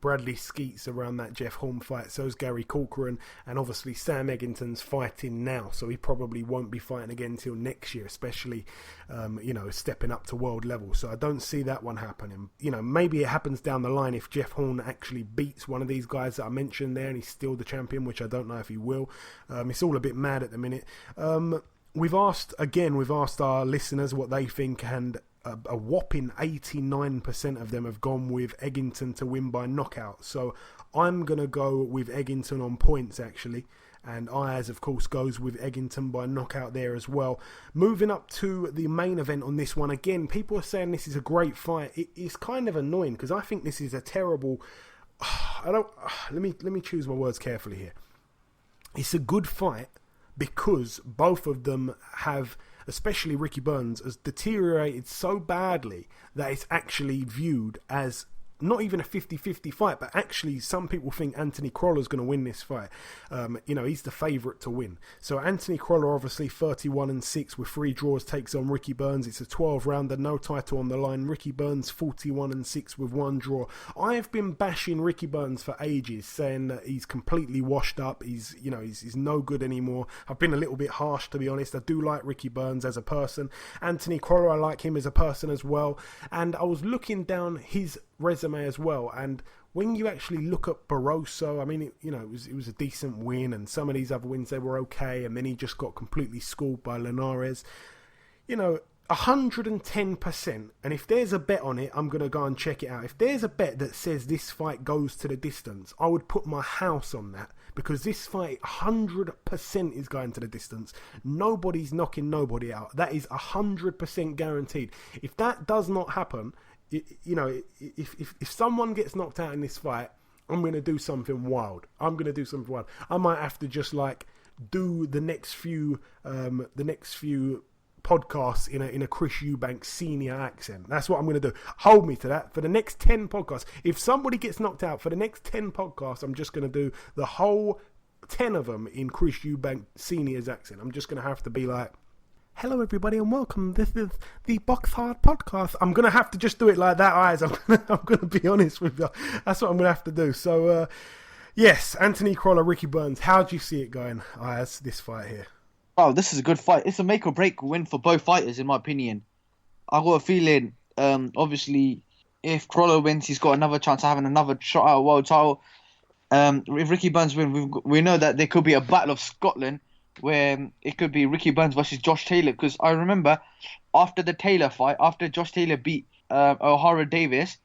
Bradley Skeets around that Jeff Horn fight, so's Gary Corcoran, and obviously Sam Eggington's fighting now, so he probably won't be fighting again until next year, especially, stepping up to world level. So I don't see that one happening. Maybe it happens down the line if Jeff Horn actually beats one of these guys that I mentioned there and he's still the champion, which I don't know if he will. It's all a bit mad at the minute. We've asked our listeners what they think, and a whopping 89% of them have gone with Eggington to win by knockout. So I'm going to go with Eggington on points, actually. And Ayaz, of course, goes with Eggington by knockout there as well. Moving up to the main event on this one. Again, people are saying this is a great fight. It's kind of annoying because I think this is a terrible... Let me choose my words carefully here. It's a good fight because both of them have... especially Ricky Burns, has deteriorated so badly that it's actually viewed as not even a 50-50 fight, but actually some people think Anthony Croller's going to win this fight. He's the favourite to win. So Anthony Croller, obviously 31-6 with 3 draws, takes on Ricky Burns. It's a 12-rounder, no title on the line. Ricky Burns 41-6 with 1 draw. I have been bashing Ricky Burns for ages, saying that he's completely washed up. He's no good anymore. I've been a little bit harsh, to be honest. I do like Ricky Burns as a person. Anthony Croller, I like him as a person as well. And I was looking down his resume as well, and when you actually look at Barroso, I mean, it was a decent win, and some of these other wins, they were okay, and then he just got completely schooled by Linares. 110%, and if there's a bet on it, I'm going to go and check it out. If there's a bet that says this fight goes to the distance, I would put my house on that, because this fight 100% is going to the distance. Nobody's knocking nobody out. That is 100% guaranteed. If that does not happen, if someone gets knocked out in this fight, I'm going to do something wild. I might have to just like do the next few podcasts in a Chris Eubank senior accent. That's what I'm going to do. Hold me to that for the next 10 podcasts. If somebody gets knocked out for the next 10 podcasts, I'm just going to do the whole 10 of them in Chris Eubank senior's accent. I'm just going to have to be like, hello everybody and welcome. This is the BoxHard Podcast. I'm going to have to just do it like that, Ayaz. I'm going to be honest with you. That's what I'm going to have to do. So, yes, Anthony Crolla, Ricky Burns. How do you see it going, Ayaz, this fight here? Oh, this is a good fight. It's a make or break win for both fighters, in my opinion. I got a feeling, obviously, if Crolla wins, he's got another chance of having another shot at a world title. If Ricky Burns wins, we know that there could be a battle of Scotland where it could be Ricky Burns versus Josh Taylor. Because I remember after the Taylor fight, after Josh Taylor beat O'Hara Davis,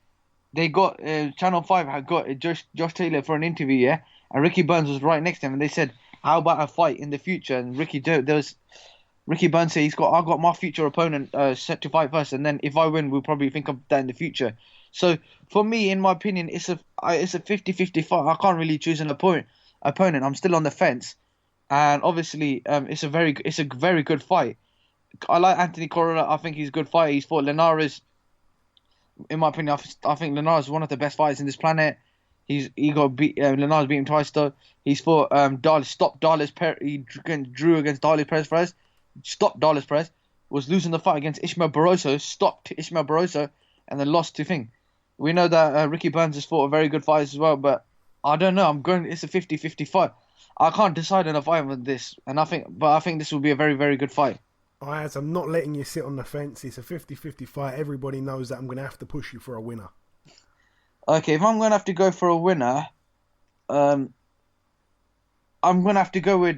they got Channel 5 had got Josh Taylor for an interview, yeah, and Ricky Burns was right next to him, and they said, how about a fight in the future? And Ricky Burns said I got my future opponent set to fight first, and then if I win, we'll probably think of that in the future. So for me, in my opinion, it's a 50-50 fight. I can't really choose an opponent. I'm still on the fence, and obviously, it's a very good fight. I like Anthony Crolla. I think he's a good fighter. He's fought Linares. In my opinion, I think Linares is one of the best fighters in this planet. He got beat. Linares beat him twice though. He's fought stopped Darlis Perez. He drew against Darlis Perez first. Stopped Darlis Perez. Was losing the fight against Ishmael Barroso. Stopped Ishmael Barroso and then lost to Thing. We know that Ricky Burns has fought a very good fight as well, but I don't know. It's a 50-50 fight. I can't decide on a fight with this, and I think this will be a very, very good fight. Ayaz, I'm not letting you sit on the fence. It's a 50-50 fight. Everybody knows that I'm going to have to push you for a winner. Okay, if I'm going to have to go for a winner, I'm going to have to go with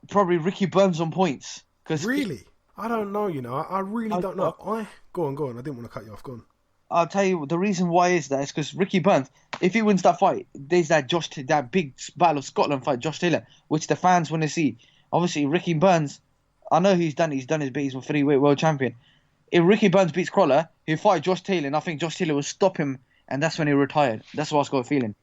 probably Ricky Burns on points. Really? I don't know, I really don't know. Go on. I didn't want to cut you off. Go on. I'll tell you the reason why is that is because Ricky Burns, if he wins that fight, there's that big Battle of Scotland fight, Josh Taylor, which the fans want to see. Obviously, Ricky Burns, I know he's done his bit. He's a 3-weight world champion. If Ricky Burns beats Crolla, he'll fight Josh Taylor, and I think Josh Taylor will stop him, and that's when he retired. That's what I've got a feeling.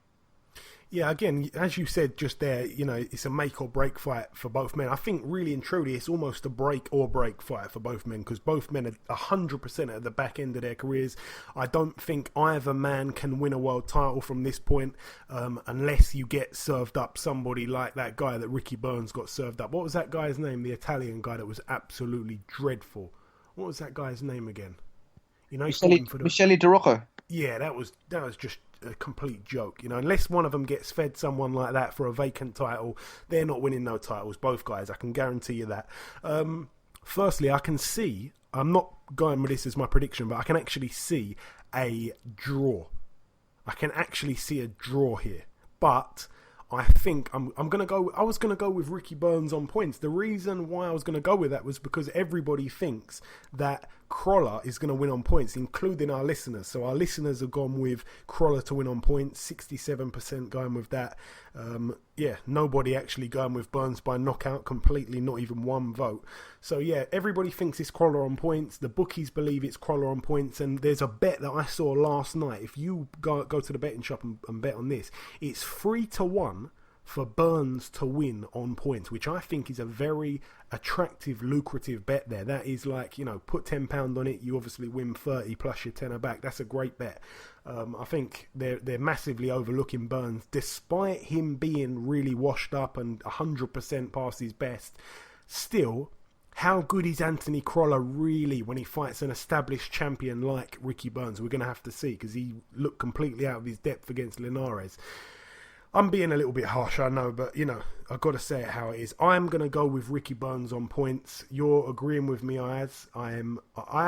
Yeah, again, as you said just there, it's a make or break fight for both men. I think really and truly it's almost a break or break fight for both men, because both men are 100% at the back end of their careers. I don't think either man can win a world title from this point unless you get served up somebody like that guy that Ricky Burns got served up. What was that guy's name? The Italian guy that was absolutely dreadful. What was that guy's name again? Michele De Rocco. Yeah, that was just a complete joke. Unless one of them gets fed someone like that for a vacant title, they're not winning no titles. Both guys, I can guarantee you that. Firstly, I can see, I'm not going with this as my prediction, but I can actually see a draw. I can actually see a draw here. But I think I was going to go with Ricky Burns on points. The reason why I was going to go with that was because everybody thinks that Crolla is going to win on points, including our listeners. So our listeners have gone with Crolla to win on points, 67% going with that. Nobody actually going with Burns by knockout completely, not even one vote. So yeah, everybody thinks it's Crolla on points. The bookies believe it's Crolla on points, and there's a bet that I saw last night. If you go to the betting shop and bet on this, it's 3-1 for Burns to win on points, which I think is a very attractive, lucrative bet there. That is like, put £10 on it, you obviously win 30 plus your tenner back. That's a great bet. I think they're massively overlooking Burns, despite him being really washed up and 100% past his best. Still, how good is Anthony Crolla really when he fights an established champion like Ricky Burns? We're going to have to see, because he looked completely out of his depth against Linares. I'm being a little bit harsh, I know, but, I've got to say it how it is. I'm going to go with Ricky Burns on points. You're agreeing with me, Ayaz. I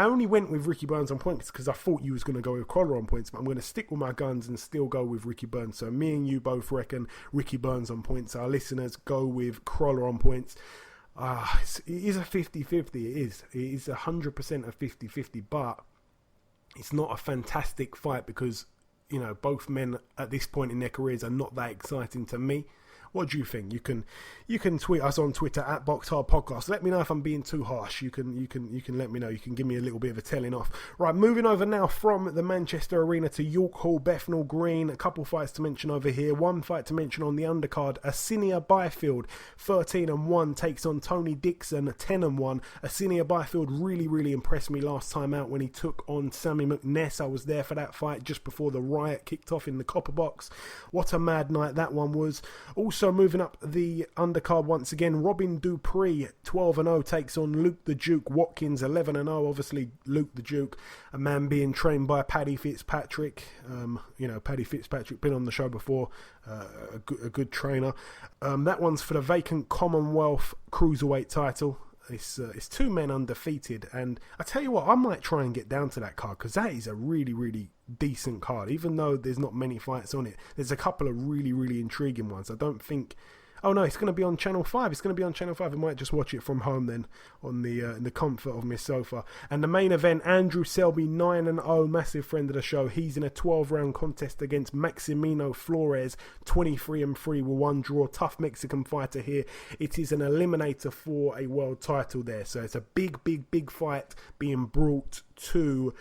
only went with Ricky Burns on points because I thought you was going to go with Crolla on points, but I'm going to stick with my guns and still go with Ricky Burns. So me and you both reckon Ricky Burns on points. Our listeners go with Crolla on points. It is a 50-50. It is 100% a 50-50, but it's not a fantastic fight because both men at this point in their careers are not that exciting to me. What do you think? You can tweet us on Twitter at BoxHard Podcast. Let me know if I'm being too harsh. You can let me know. You can give me a little bit of a telling off. Right, moving over now from the Manchester Arena to York Hall, Bethnal Green. A couple fights to mention over here. One fight to mention on the undercard. Asinia Byfield, 13-1, takes on Tony Dixon, 10-1. Asinia Byfield really impressed me last time out when he took on Sammy McNess. I was there for that fight just before the riot kicked off in the Copper Box. What a mad night that one was. Also moving up the undercard once again, Robin Dupree, 12-0, takes on Luke the Duke Watkins, 11-0. Obviously, Luke the Duke, a man being trained by Paddy Fitzpatrick. Paddy Fitzpatrick, been on the show before, a good trainer. That one's for the vacant Commonwealth Cruiserweight title. It's two men undefeated, and I tell you what, I might try and get down to that card because that is a really decent card. Even though there's not many fights on it, there's a couple of really intriguing ones. I don't think. Oh no, it's going to be on Channel 5. It's going to be on Channel 5. I might just watch it from home then, on the in the comfort of my sofa. And the main event, Andrew Selby, 9-0, massive friend of the show. He's in a 12-round contest against Maximino Flores, 23-3 with one draw. Tough Mexican fighter here. It is an eliminator for a world title there. So it's a big fight being brought to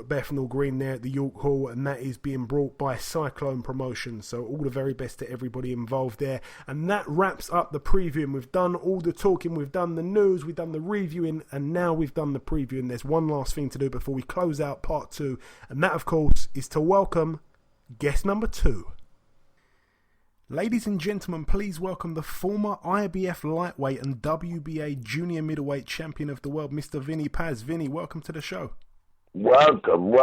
Bethnal Green there at the York Hall, and that is being brought by Cyclone Promotions. So all the very best to everybody involved there. And that wraps up the previewing. We've done all the talking, we've done the news, we've done the reviewing, and now we've done the previewing. There's one last thing to do before we close out part 2, and that of course is to welcome guest number 2. Ladies and gentlemen, please welcome the former IBF lightweight and WBA junior middleweight champion of the world, Mr. Vinny Paz. Vinny, welcome to the show. Welcome.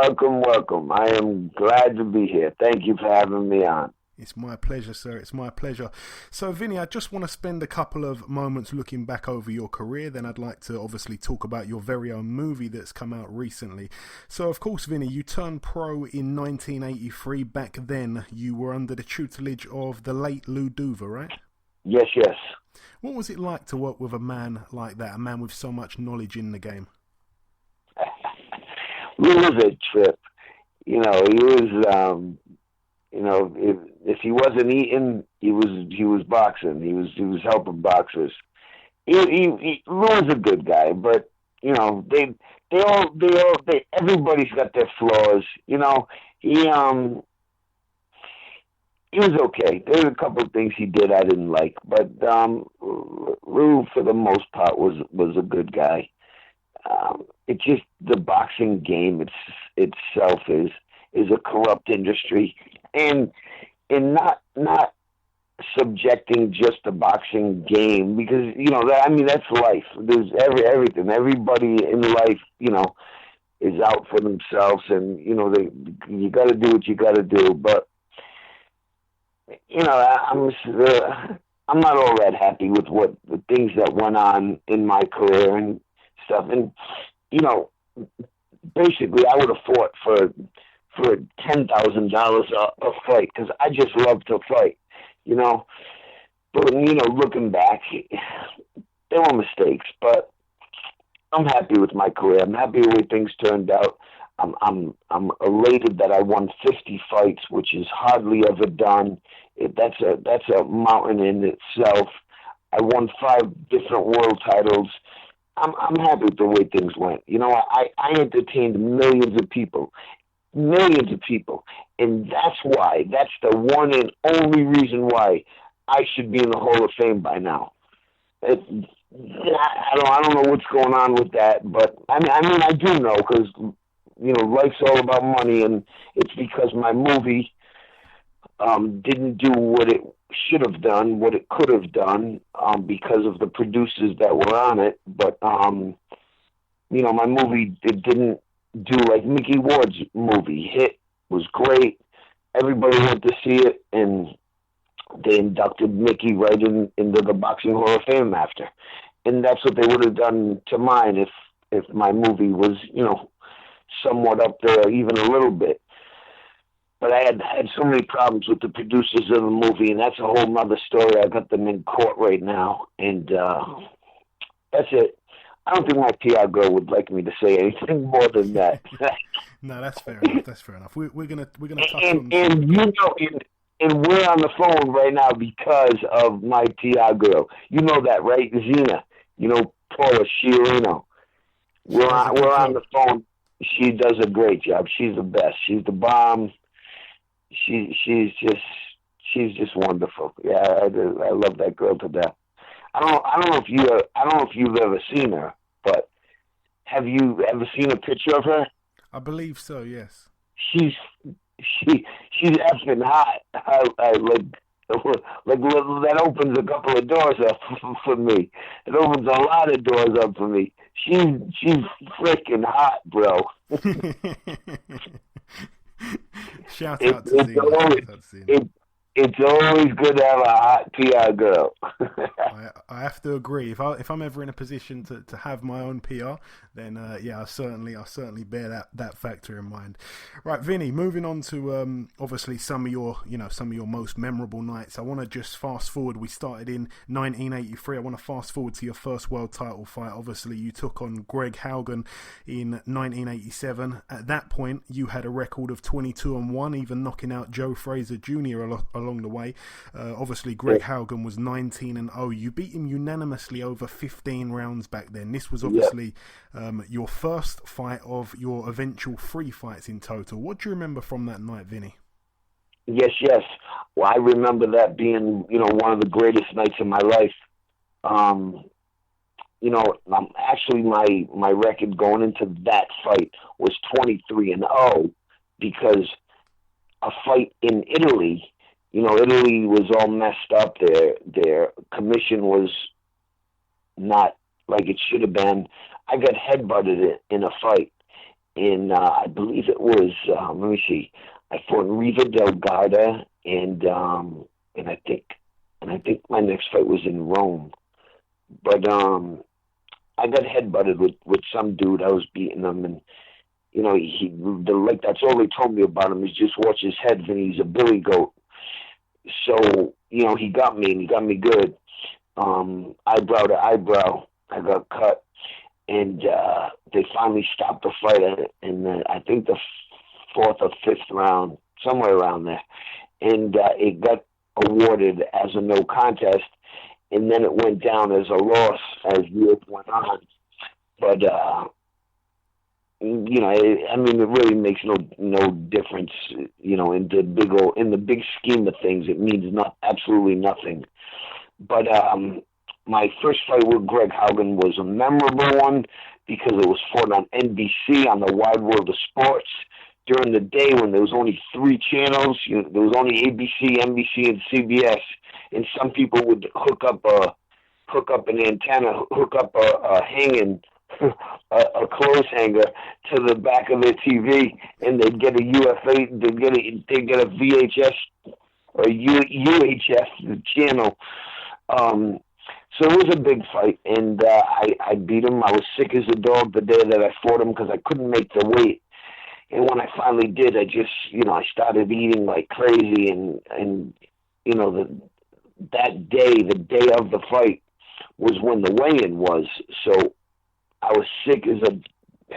I am glad to be here. Thank you for having me on. It's my pleasure, sir. It's my pleasure. So, Vinny, I just want to spend a couple of moments looking back over your career. Then I'd like to obviously talk about your very own movie that's come out recently. So, of course, Vinny, you turned pro in 1983. Back then, you were under the tutelage of the late Lou Duva, right? Yes. What was it like to work with a man like that, a man with so much knowledge in the game? Lou was a trip. He was, if he wasn't eating, he was boxing. He was helping boxers. Lou was a good guy, but everybody's got their flaws. He was okay. There were a couple of things he did I didn't like, but Lou, for the most part, was a good guy. It's just the boxing game itself is a corrupt industry, and not subjecting just the boxing game, because that's life. There's everything. Everybody in life, is out for themselves, and you got to do what you got to do. But I'm not all that happy with the things that went on in my career and stuff. And basically, I would have fought for $10,000 a fight because I just love to fight, But looking back, there were mistakes, but I'm happy with my career. I'm happy with the way things turned out. I'm elated that I won 50 fights, which is hardly ever done. That's a mountain in itself. I won 5 different world titles. I'm happy with the way things went. I entertained millions of people, and that's the one and only reason why I should be in the Hall of Fame by now. I don't know what's going on with that, but I do know, because life's all about money, and it's because my movie didn't do what it should have done, what it could have done, because of the producers that were on it. But my movie, it didn't do like Mickey Ward's movie. Hit was great. Everybody went to see it, and they inducted Mickey right into the Boxing Hall of Fame after. And that's what they would have done to mine if my movie was, somewhat up there, even a little bit. But I had so many problems with the producers of the movie, and that's a whole nother story. I got them in court right now, and that's it. I don't think my PR girl would like me to say anything more than that. No, that's fair enough. That's fair enough. We're gonna touch on. And you know, and we're on the phone right now because of my PR girl. You know that, right, Zena? You know, Paula Sciarino. We're on the phone. She does a great job. She's the best. She's the bomb. She's just wonderful. Yeah, I love that girl to death. I don't know if you've ever seen her, but have you ever seen a picture of her? I believe so. Yes. She's effing hot. I like that opens a couple of doors up for me. It opens a lot of doors up for me. She's freaking hot, bro. Shout out to Zena. It's always good to have a hot PR girl. I have to agree. If I'm ever in a position to have my own PR, then I'll certainly bear that factor in mind. Right, Vinny. Moving on to obviously some of your most memorable nights. I want to just fast forward. We started in 1983. I want to fast forward to your first world title fight. Obviously, you took on Greg Haugen in 1987. At that point, you had a record of 22-1, even knocking out Joe Frazier Jr. along the way. Obviously, Greg Haugen was 19-0. You beat him unanimously over 15 rounds back then. This was obviously your first fight of your eventual 3 fights in total. What do you remember from that night, Vinny? Yes. Well, I remember that being, one of the greatest nights of my life. Actually my record going into that fight was 23-0 because a fight in Italy. Italy was all messed up. Their commission was not like it should have been. I got headbutted in a fight in, I believe it was, let me see, I fought in Riva del Garda, and I think my next fight was in Rome. But I got headbutted with some dude. I was beating him, and that's all they told me about him is just watch his head, Vinny. He's a billy goat. So, he got me, and he got me good. Eyebrow to eyebrow, I got cut. And they finally stopped the fight in I think the 4th or 5th round, somewhere around there. And it got awarded as a no contest. And then it went down as a loss as years went on. But, it really makes no difference, in the big scheme of things. It means absolutely nothing. But my first fight with Greg Haugen was a memorable one because it was fought on NBC, on the Wide World of Sports, during the day when there was only 3 channels. There was only ABC, NBC, and CBS, and some people would hook up an antenna, hook up a hanging. A clothes hanger to the back of their TV, and they'd get a UFA, they'd get a VHS or UHF channel. So it was a big fight, and I beat him. I was sick as a dog the day that I fought him because I couldn't make the weight. And when I finally did, I just, I started eating like crazy, and that day, the day of the fight, was when the weigh-in was. So I was sick as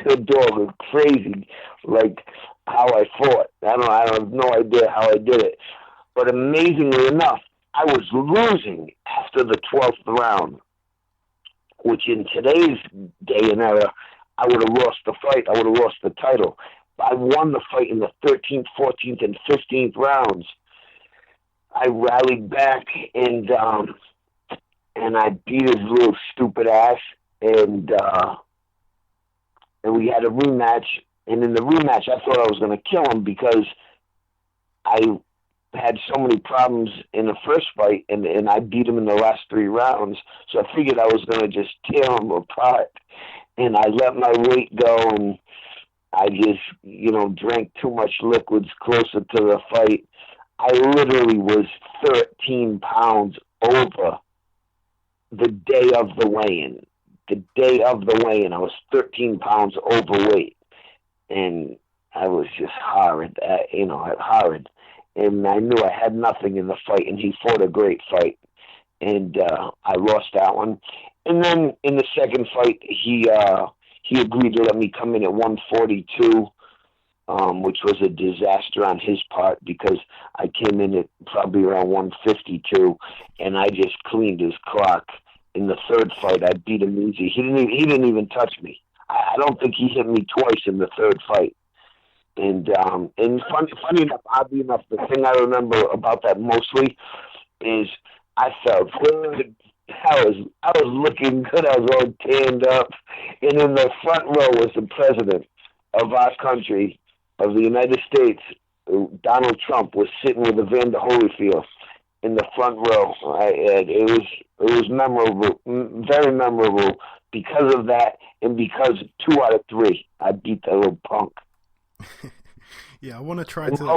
a dog, crazy, like how I fought. I have no idea how I did it. But amazingly enough, I was losing after the 12th round, which in today's day and era, I would have lost the fight. I would have lost the title. I won the fight in the 13th, 14th, and 15th rounds. I rallied back, and I beat his little stupid ass. And we had a rematch. And in the rematch, I thought I was going to kill him because I had so many problems in the first fight, and I beat him in the last 3 rounds. So I figured I was going to just tear him apart. And I let my weight go, and I just, drank too much liquids closer to the fight. I literally was 13 pounds over the day of the weigh-in. The day of the weigh-in, I was 13 pounds overweight, and I was just horrid, horrid. And I knew I had nothing in the fight, and he fought a great fight, and I lost that one. And then in the second fight, he agreed to let me come in at 142, which was a disaster on his part because I came in at probably around 152, and I just cleaned his clock. In the third fight, I beat him easy. He didn't even touch me. I don't think he hit me twice in the third fight. And funny enough, oddly enough, the thing I remember about that mostly is I felt good. I was looking good. I was all tanned up. And in the front row was the president of our country, of the United States. Donald Trump was sitting with Evander Holyfield in the front row. It was memorable, very memorable because of that, and because 2 out of 3 I beat that little punk. Yeah, I want to try to.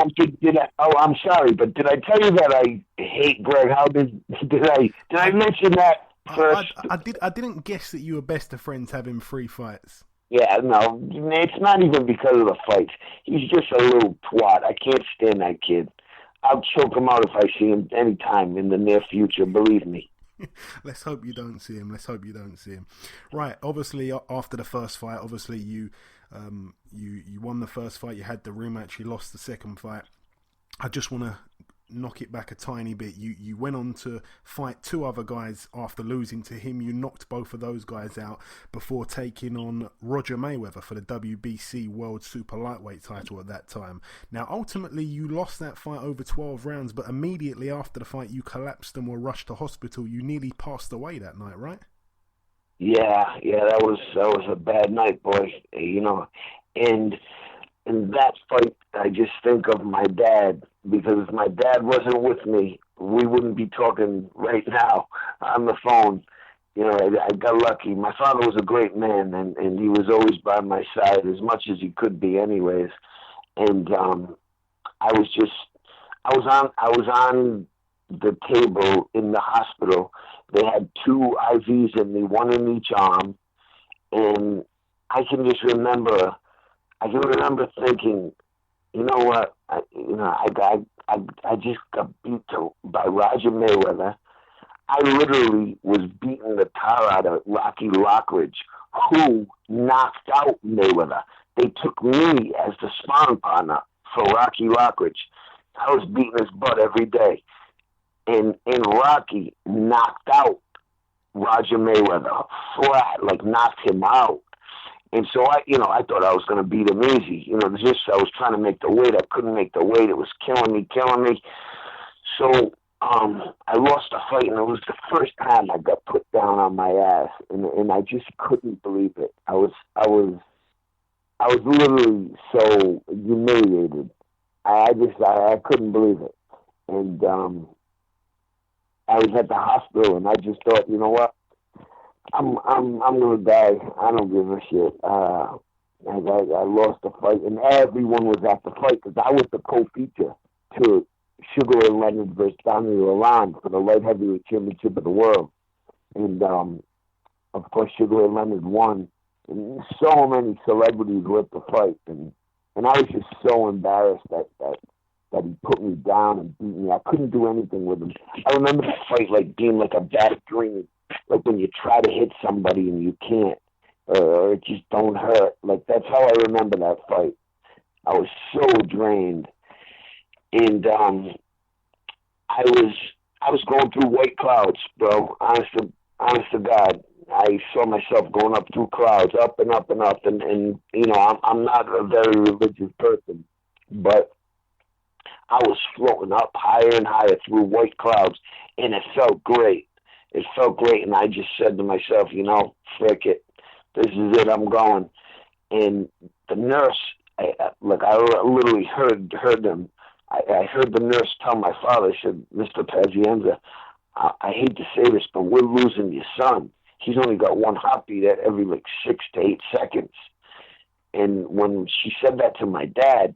I'm sorry, but did I tell you that I hate Greg? How did I mention that first? I didn't guess that you were best of friends having 3 fights. Yeah, no, it's not even because of the fights. He's just a little twat. I can't stand that kid. I'll choke him out if I see him anytime in the near future, believe me. Let's hope you don't see him. Right, obviously, after the first fight, obviously you won the first fight, you had the rematch, you lost the second fight. I just want to knock it back a tiny bit. You went on to fight 2 other guys after losing to him. You knocked both of those guys out before taking on Roger Mayweather for the WBC World Super Lightweight title at that time. Now, ultimately, you lost that fight over 12 rounds, but immediately after the fight, you collapsed and were rushed to hospital. You nearly passed away that night, right? Yeah, that was a bad night, boy. You know, and in that fight, I just think of my dad, because if my dad wasn't with me, we wouldn't be talking right now on the phone. You know, I got lucky. My father was a great man, and he was always by my side as much as he could be, anyways. And I was on the table in the hospital. They had 2 IVs in me, 1 in each arm, and I can remember thinking, you know what? I just got beat by Roger Mayweather. I literally was beating the tar out of Rocky Lockridge, who knocked out Mayweather. They took me as the sparring partner for Rocky Lockridge. I was beating his butt every day. And Rocky knocked out Roger Mayweather flat, knocked him out. And so I thought I was going to beat him easy. I was trying to make the weight. I couldn't make the weight. It was killing me. So I lost the fight, and it was the first time I got put down on my ass, and I just couldn't believe it. I was literally so humiliated. I couldn't believe it. And I was at the hospital, and I just thought, you know what? I'm gonna die. I don't give a shit. I lost the fight, and everyone was at the fight because I was the co-feature to Sugar Ray Leonard versus Daniel Lalonde for the light heavyweight championship of the world, and of course Sugar Ray Leonard won. And so many celebrities were at the fight, and I was just so embarrassed that he put me down and beat me. I couldn't do anything with him. I remember the fight being like a bad dream. Like when you try to hit somebody and you can't, or it just don't hurt. That's how I remember that fight. I was so drained, and I was going through white clouds, bro. Honest to God, I saw myself going up through clouds, up and up and up, and I'm not a very religious person, but I was floating up higher and higher through white clouds, and it felt great. It felt great, and I just said to myself, frick it. This is it, I'm going. And the nurse, I literally heard them. I heard the nurse tell my father, she said, Mr. Pazienza, I hate to say this, but we're losing your son. He's only got 1 heartbeat at every 6 to 8 seconds. And when she said that to my dad,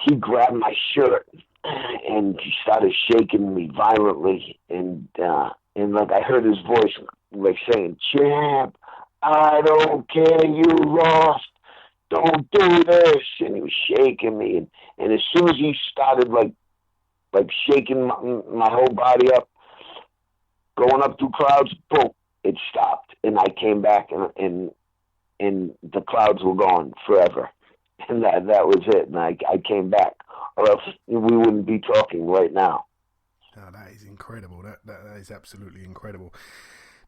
he grabbed my shirt and he started shaking me violently, and I heard his voice saying, "Champ, I don't care, you lost. Don't do this." And he was shaking me, and as soon as he started shaking my whole body up, going up through clouds, boom, it stopped, and I came back, and the clouds were gone forever, and that was it. And I came back, or else we wouldn't be talking right now. Oh, that is incredible. That is absolutely incredible.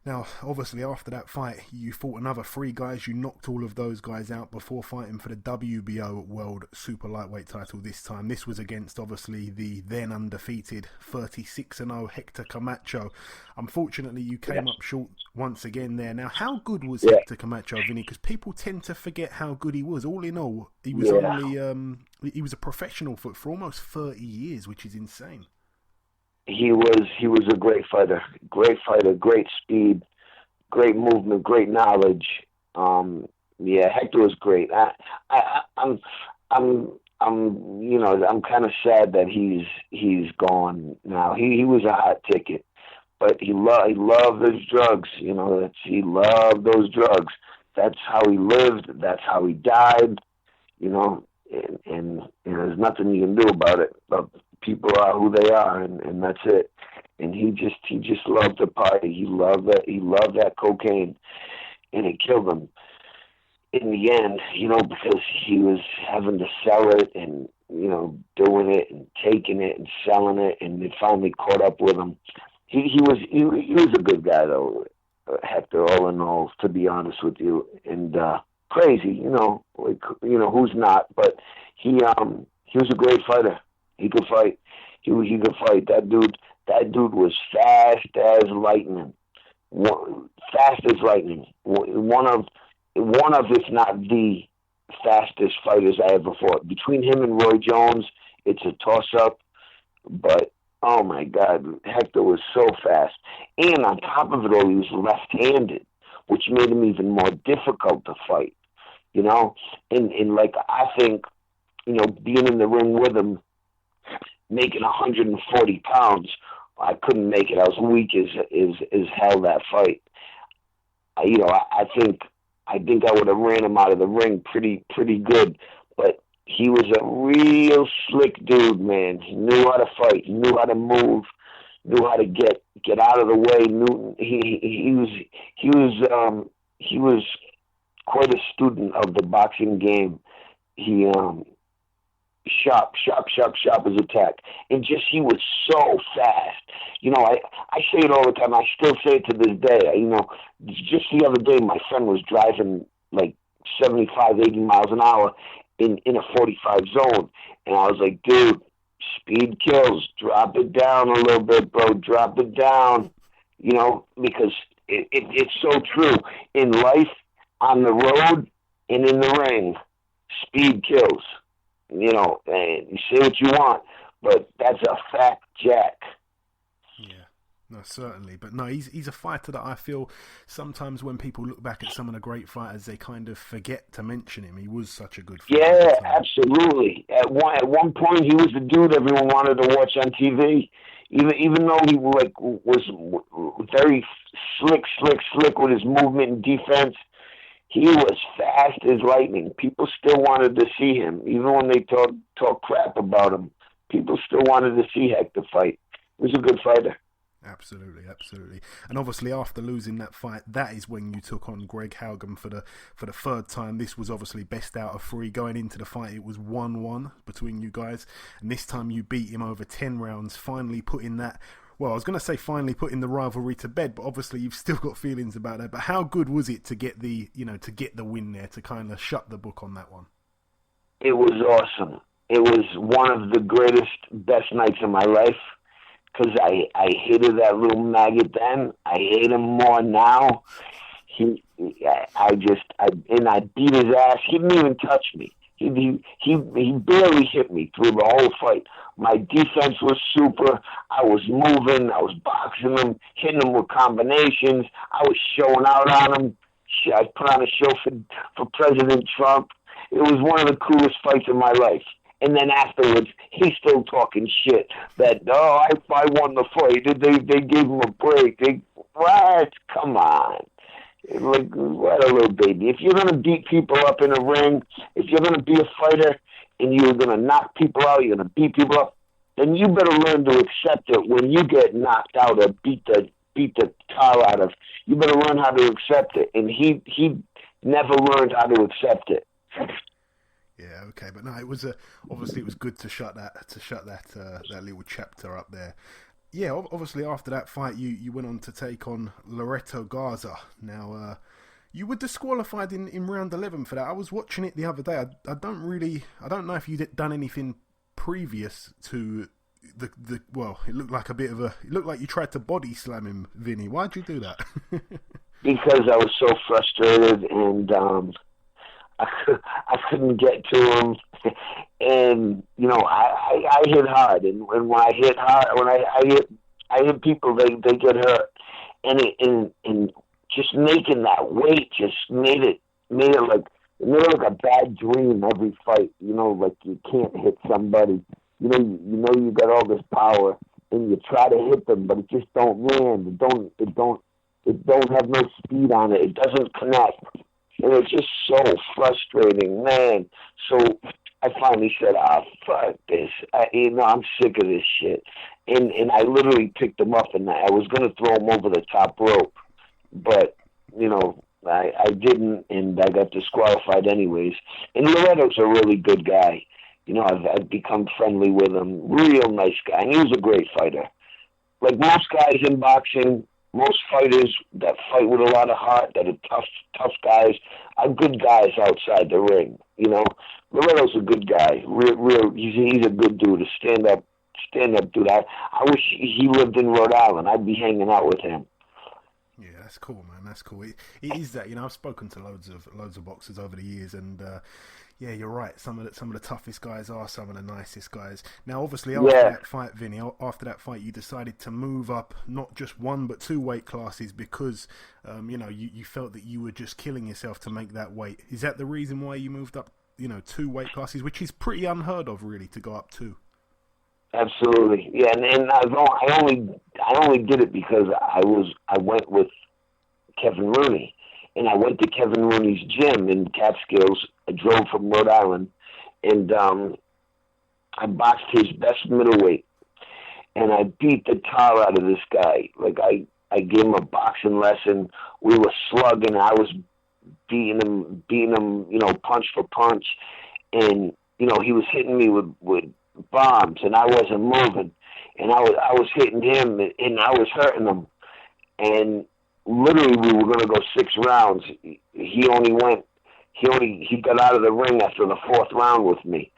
Now, obviously, after that fight, you fought another 3 guys. You knocked all of those guys out before fighting for the WBO World Super Lightweight title this time. This was against, obviously, the then undefeated 36-0 Hector Camacho. Unfortunately, you came up short once again there. Now, how good was Hector Camacho, Vinny? Because people tend to forget how good he was. All in all, he was only he was a professional for almost 30 years, which is insane. He was a great fighter, great speed, great movement, great knowledge. Hector was great. I'm kind of sad that he's gone now. He was a hot ticket, but he loved those drugs. He loved those drugs. That's how he lived. That's how he died. And there's nothing you can do about it. But people are who they are, and that's it. And he just loved the party. He loved that cocaine, and it killed him in the end. Because he was having to sell it, and doing it and taking it and selling it, and it finally caught up with him. He was a good guy though, Hector. All in all, to be honest with you, and crazy. Who's not? But he was a great fighter. He could fight. He could fight. That dude was fast as lightning. Fast as lightning. One of, if not the fastest fighters I ever fought. Between him and Roy Jones, it's a toss-up. But, oh, my God, Hector was so fast. And on top of it all, he was left-handed, which made him even more difficult to fight. And I think, being in the ring with him, making 140 pounds, I couldn't make it. I was weak as hell that fight. I think I would have ran him out of the ring pretty good. But he was a real slick dude, man. He knew how to fight. He knew how to move. Knew how to get out of the way. He was quite a student of the boxing game. He sharp as a tack. And he was so fast. I say it all the time. I still say it to this day. Just the other day, my friend was driving like 75, 80 miles an hour in a 45 zone. And I was like, dude, speed kills. Drop it down a little bit, bro. Drop it down. Because it's so true. In life, on the road, and in the ring, speed kills. And you say what you want, but that's a fact, Jack. Yeah, no, certainly. But no, he's a fighter that I feel sometimes when people look back at some of the great fighters, they kind of forget to mention him. He was such a good fighter. Yeah, absolutely. At one point, he was the dude everyone wanted to watch on TV. Even though he was very slick with his movement and defense, he was fast as lightning. People still wanted to see him. Even when they talk crap about him, people still wanted to see Hector fight. He was a good fighter. Absolutely. And obviously after losing that fight, that is when you took on Greg Haugen for the third time. This was obviously best out of 3. Going into the fight, it was 1-1 between you guys. And this time you beat him over 10 rounds, finally putting the rivalry to bed, but obviously you've still got feelings about that. But how good was it to get the win there, to kind of shut the book on that one? It was awesome. It was one of the greatest, best nights of my life, because I hated that little maggot then. I hate him more now. I beat his ass. He didn't even touch me. He barely hit me through the whole fight. My defense was super. I was moving. I was boxing him, hitting him with combinations. I was showing out on him. I put on a show for President Trump. It was one of the coolest fights of my life. And then afterwards, he's still talking shit that, I won the fight. They gave him a break. What? Come on. Like, what a little baby. If you're going to beat people up in a ring, if you're going to be a fighter and you're going to knock people out, you're going to beat people up, then you better learn to accept it when you get knocked out or beat the beat the tar out of. You better learn how to accept it. And he never learned how to accept it. Yeah, okay, but no, it was obviously it was good to shut that little chapter up there. Yeah, obviously after that fight, you went on to take on Loreto Garza. Now, you were disqualified in round 11 for that. I was watching it the other day. I don't know if you'd done anything previous to well, it looked like you tried to body slam him, Vinny. Why'd you do that? Because I was so frustrated and I couldn't get to him, and I hit hard, and when I hit hard, I hit people, they get hurt, and just making that weight just made it like a bad dream every fight. Like you can't hit somebody. You got all this power, and you try to hit them, but it just don't land. It don't have no speed on it. It doesn't connect. And it's just so frustrating, man. So I finally said, fuck this. I'm sick of this shit. And I literally picked him up, and I was going to throw him over the top rope. But, I didn't, and I got disqualified anyways. And Loreto's a really good guy. I've become friendly with him. Real nice guy. And he was a great fighter. Like most guys in boxing, most fighters that fight with a lot of heart, that are tough guys, are good guys outside the ring. Loreto's a good guy. He's a good dude. A stand up dude. I wish he lived in Rhode Island. I'd be hanging out with him. Yeah, that's cool, man. That's cool. It is that. I've spoken to loads of boxers over the years, and yeah, you're right. Some of the toughest guys are some of the nicest guys. Now, obviously, after that fight, Vinny, you decided to move up not just one but two weight classes because, you felt that you were just killing yourself to make that weight. Is that the reason why you moved up, two weight classes, which is pretty unheard of, really, to go up two? Absolutely, yeah. And I only did it because I went with Kevin Rooney. And I went to Kevin Rooney's gym in Catskills. I drove from Rhode Island, and I boxed his best middleweight. And I beat the tar out of this guy. Like, I gave him a boxing lesson. We were slugging. I was beating him, punch for punch. And, he was hitting me with bombs, and I wasn't moving. And I was hitting him, and I was hurting him. And literally, we were going to go 6 rounds. He got out of the ring after the 4th round with me.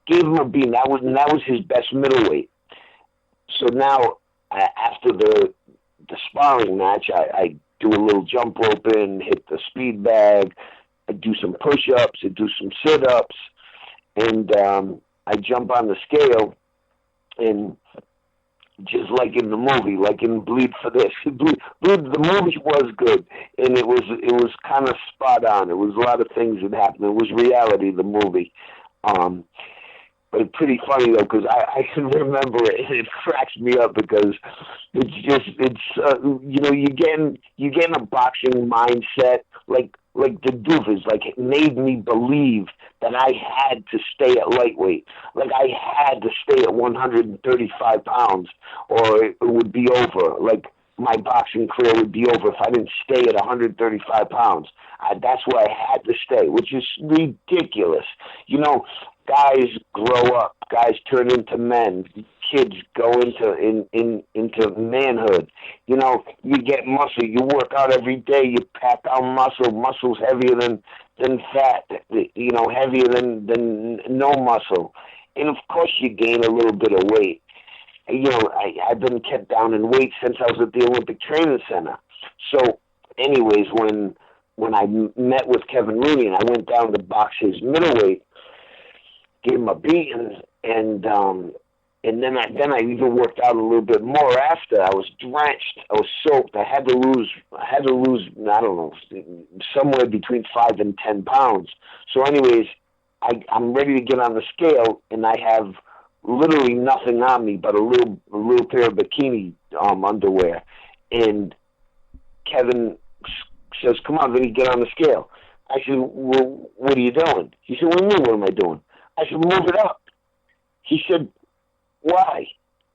Gave him a beating. That was his best middleweight. So now, after the sparring match, I do a little jump rope in, hit the speed bag. I do some push-ups. I do some sit-ups. And I jump on the scale, and just like in the movie, like in Bleed for This. The movie was good, and it was kind of spot on. It was a lot of things that happened. It was reality, the movie. But pretty funny, though, because I can remember it, and it cracks me up because you're getting a boxing mindset, like the Duvas, like it made me believe that I had to stay at lightweight. Like I had to stay at 135 pounds or it would be over. Like my boxing career would be over if I didn't stay at 135 pounds. That's where I had to stay, which is ridiculous. Guys grow up, guys turn into men, kids go into manhood. You get muscle, you work out every day, you pack on muscle's heavier than fat, heavier than no muscle. And of course you gain a little bit of weight. I've been kept down in weight since I was at the Olympic Training Center. So anyways, when I met with Kevin Rooney and I went down to box his middleweight, gave him a beating, and then I even worked out a little bit more after. I was drenched. I was soaked. I had to lose. I don't know, somewhere between 5 and 10 pounds. So, anyways, I'm ready to get on the scale, and I have literally nothing on me but a little pair of bikini underwear. And Kevin says, "Come on, Vinny, get on the scale." I said, "Well, what are you doing?" He said, "What do you mean, what am I doing?" I said, "Move it up." He said, "Why?"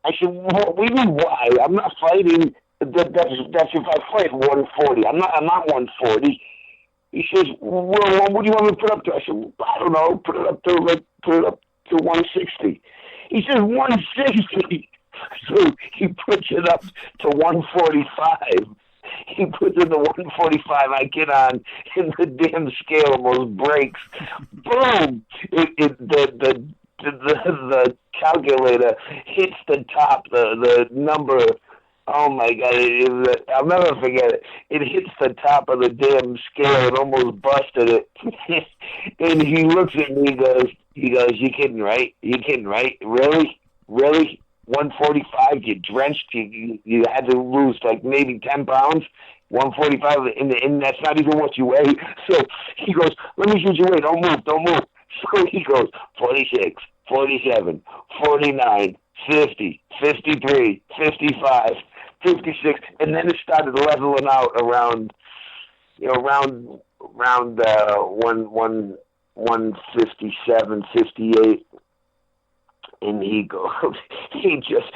I said, what do you mean why? I'm not fighting. That's if I fight 140. I'm not 140. He says, well, what do you want me to put up to? I said, I don't know. Put it up to 160. He says 160. So he puts it up to 145. He puts in the 145. I get on, and the damn scale almost breaks. Boom! The calculator hits the top. The number. Oh my God! I'll never forget it. It hits the top of the damn scale. It almost busted it. And he looks at me. He goes, "You kidding, right? You kidding, right? Really? 145? You drenched. You had to lose like maybe 10 pounds. 145, and that's not even what you weigh." So he goes, "Let me see what you weigh. Don't move." So he goes, 46, 47, 49, 50, 53, 55, 56, and then it started leveling out around 157, 58. And he goes, he just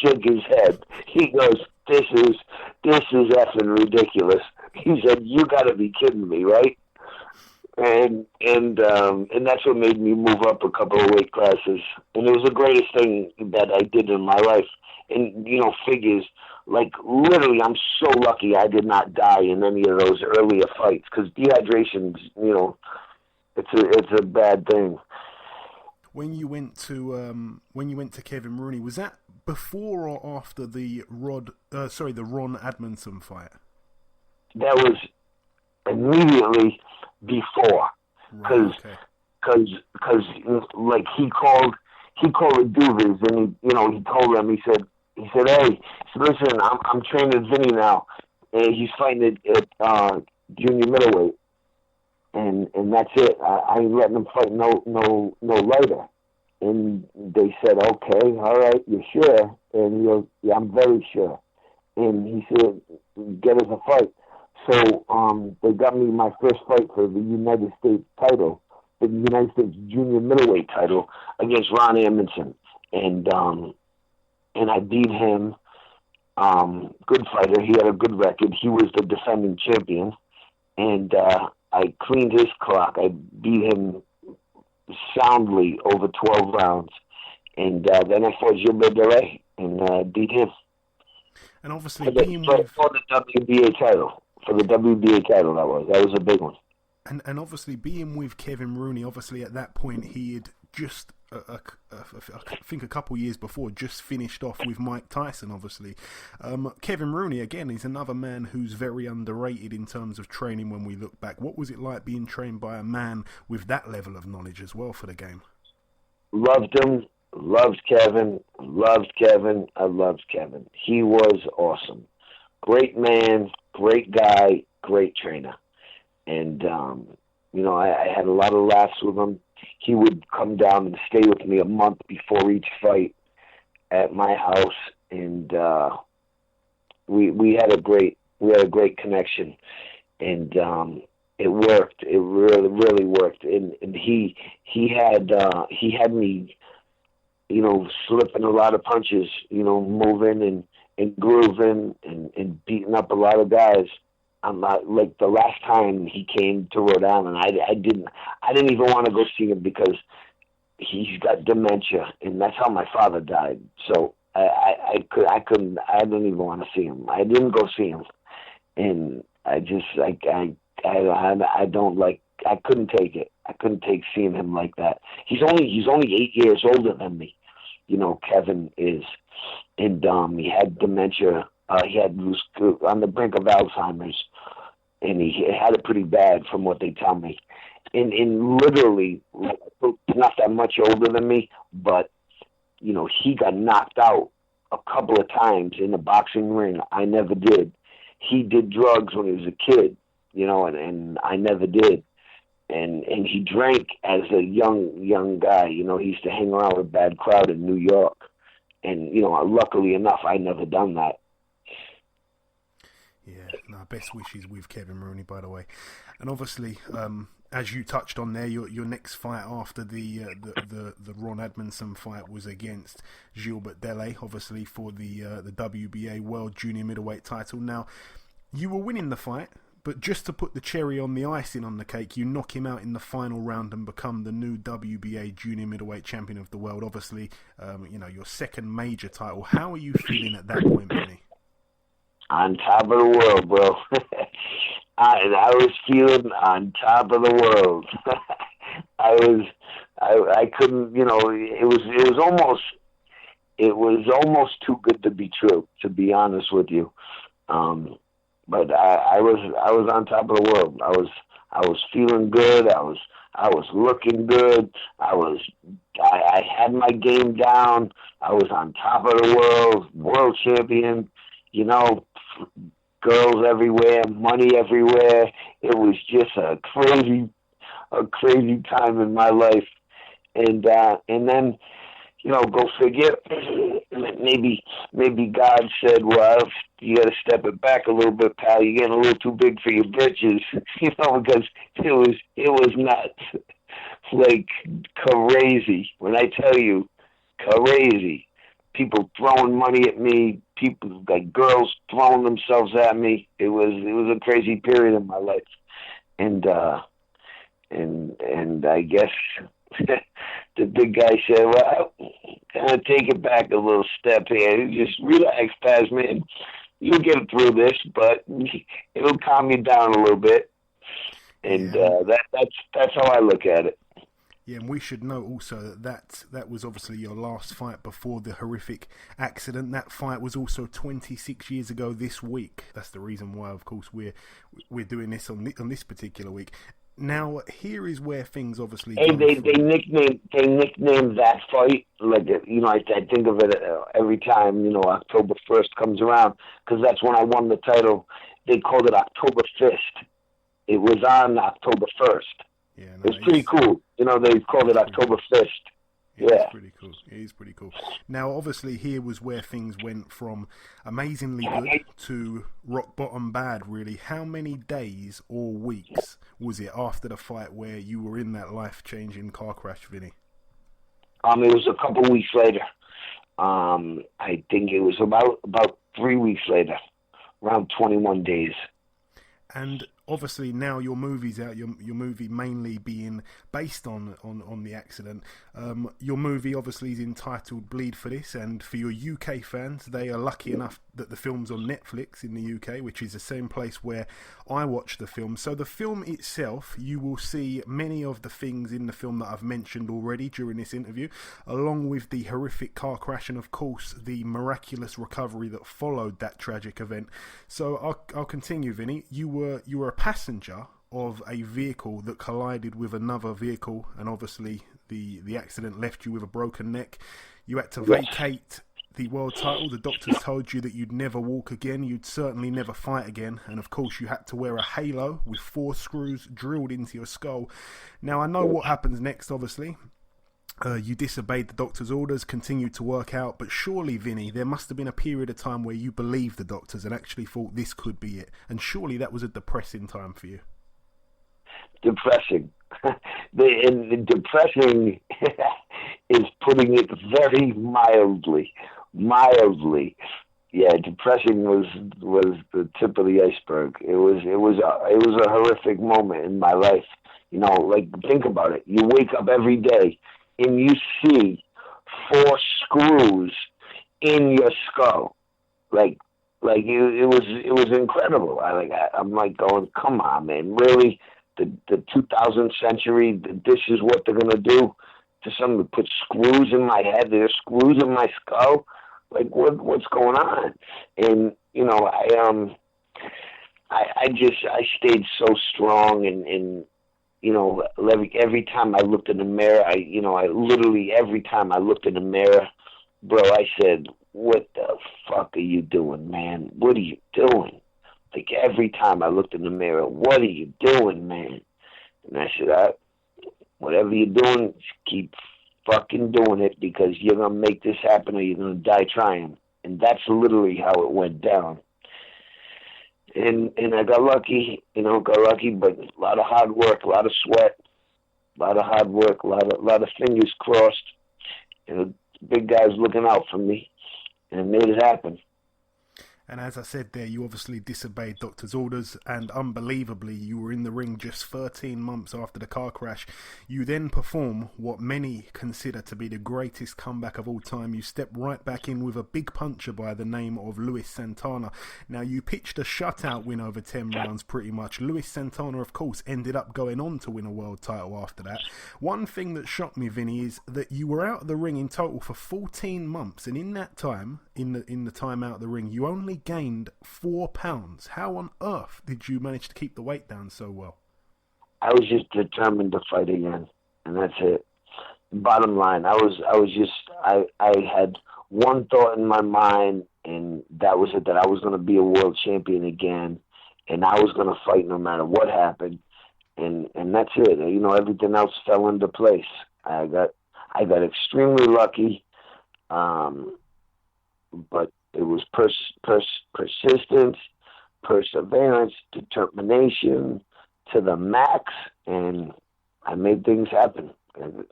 shook his head. He goes, this is effing ridiculous. He said, "You got to be kidding me, right?" And that's what made me move up a couple of weight classes. And it was the greatest thing that I did in my life. And figures like literally, I'm so lucky I did not die in any of those earlier fights because dehydration's it's a bad thing. When you went to Kevin Rooney, was that before or after the Ron Edmondson fight? That was immediately before, because like he called the Duvas and he told them, he said, "Hey, listen, I'm training Vinny now, and he's fighting at Junior Middleweight. And that's it. I ain't letting him fight no lighter." And they said, "Okay, all right, you're sure?" And he goes, "Yeah, I'm very sure." And he said, "Get us a fight." So they got me my first fight for the United States title, the United States Junior Middleweight title against Ron Edmondson. And I beat him. Good fighter. He had a good record. He was the defending champion. And I cleaned his clock. I beat him soundly over 12 rounds. And then I fought Gilbert Duray and beat him. And obviously for the WBA title. For the WBA title, that was a big one. And obviously being with Kevin Rooney, obviously at that point he had just, I think a couple years before, just finished off with Mike Tyson, obviously. Kevin Rooney, again, is another man who's very underrated in terms of training when we look back. What was it like being trained by a man with that level of knowledge as well for the game? Loved him, loved Kevin, I loved Kevin. He was awesome. Great man, great guy, great trainer. And, I had a lot of laughs with him. He would come down and stay with me a month before each fight at my house. And we had a great connection. And it worked. It really worked. And he had me, slipping a lot of punches, moving and grooving and beating up a lot of guys. I'm not like the last time he came to Rhode Island. I didn't even want to go see him because he's got dementia, and that's how my father died. So I didn't even want to see him. I didn't go see him, and I couldn't take it. I couldn't take seeing him like that. He's only 8 years older than me. Kevin is, and he had dementia. He was on the brink of Alzheimer's, and he had it pretty bad from what they tell me. And literally, not that much older than me, but, he got knocked out a couple of times in the boxing ring. I never did. He did drugs when he was a kid, and I never did. And he drank as a young guy. He used to hang around with a bad crowd in New York. And, luckily enough, I never done that. Yeah, best wishes with Kevin Rooney, by the way. And obviously, as you touched on there, your next fight after the Ron Edmondson fight was against Gilbert Dele, obviously for the WBA World Junior Middleweight title. Now, you were winning the fight, but just to put the cherry on the icing on the cake, you knock him out in the final round and become the new WBA Junior Middleweight Champion of the world. Obviously, your second major title. How are you feeling at that point, Vinny? On top of the world, bro. I was feeling on top of the world. I couldn't, it was almost too good to be true, to be honest with you. But I was on top of the world. I was feeling good. I was looking good. I had my game down. I was on top of the world champion, girls everywhere, money everywhere. It was just a crazy time in my life. And then, go figure. Maybe God said, "Well, you got to step it back a little bit, pal. You're getting a little too big for your britches," because it was nuts, like crazy. When I tell you, crazy. People throwing money at me, people like girls throwing themselves at me. It was a crazy period in my life, and I guess the big guy said, "Well, kind of take it back a little step here. Just relax, Paz, man. You'll get through this, but it'll calm you down a little bit." And that's how I look at it. Yeah, and we should note also that was obviously your last fight before the horrific accident. That fight was also 26 years ago this week. That's the reason why, of course, we're doing this on this particular week. Now, here is where things obviously. Hey, they nicknamed that fight, like, I think of it every time October 1st comes around, because that's when I won the title. They called it October Fist. It was on October 1st. Yeah, no, it's pretty cool. They called it October Fist. Yeah, it's pretty cool. It is pretty cool. Now, obviously, here was where things went from amazingly good to rock bottom bad, really. How many days or weeks was it after the fight where you were in that life-changing car crash, Vinny? It was a couple weeks later. I think it was about 3 weeks later, around 21 days. And obviously now your movie's out, your movie mainly being based on the accident. Your movie obviously is entitled Bleed for This, and for your UK fans, they are lucky enough that the film's on Netflix in the UK, which is the same place where I watched the film. So the film itself, you will see many of the things in the film that I've mentioned already during this interview, along with the horrific car crash and of course the miraculous recovery that followed that tragic event. So I'll continue, Vinny. You were a passenger of a vehicle that collided with another vehicle, and obviously the accident left you with a broken neck. You had to vacate the world title. The doctors told you that you'd never walk again, you'd certainly never fight again, and of course you had to wear a halo with 4 screws drilled into your skull. Now, I know what happens next, obviously. You disobeyed the doctor's orders, continued to work out, but surely, Vinny, there must have been a period of time where you believed the doctors and actually thought this could be it, and surely that was a depressing time for you. Depressing. The depressing is putting it very mildly. Yeah, depressing was the tip of the iceberg. It was a horrific moment in my life. Like, think about it. You wake up every day and you see 4 screws in your skull. Like it was incredible. I'm like going, come on, man, really? The 2000th century, this is what they're gonna do to someone to put screws in my head? There's screws in my skull. Like, what's going on? And I stayed so strong, and every time I looked in the mirror, I literally every time I looked in the mirror, bro, I said, what the fuck are you doing, man? What are you doing? Like, every time I looked in the mirror, what are you doing, man? And I said, whatever you're doing, just keep fucking doing it, because you're going to make this happen or you're going to die trying. And that's literally how it went down. and I got lucky, but a lot of hard work, a lot of sweat, a lot of hard work, a lot of fingers crossed, and big guys looking out for me, and made it happen. And as I said there, you obviously disobeyed doctor's orders, and unbelievably, you were in the ring just 13 months after the car crash. You then perform what many consider to be the greatest comeback of all time. You step right back in with a big puncher by the name of Luis Santana. Now, you pitched a shutout win over 10 rounds pretty much. Luis Santana, of course, ended up going on to win a world title after that. One thing that shocked me, Vinny, is that you were out of the ring in total for 14 months, and in that time, in the time out of the ring, you only gained 4 pounds. How on earth did you manage to keep the weight down so well? I was just determined to fight again, and that's it. Bottom line, I had one thought in my mind, and that was it, that I was going to be a world champion again, and I was going to fight no matter what happened, and that's it. Everything else fell into place. I got extremely lucky, but it was persistence, perseverance, determination to the max, and I made things happen. And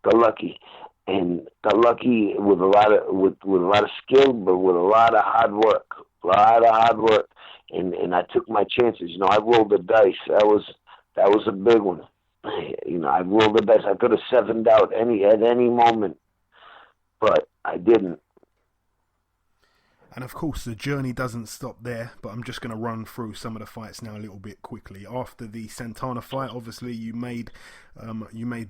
got lucky with a lot of skill, but with a lot of hard work. And I took my chances. I rolled the dice. That was a big one. I rolled the dice. I could have sevened out at any moment, but I didn't. And of course, the journey doesn't stop there, but I'm just going to run through some of the fights now a little bit quickly. After the Santana fight, obviously, you made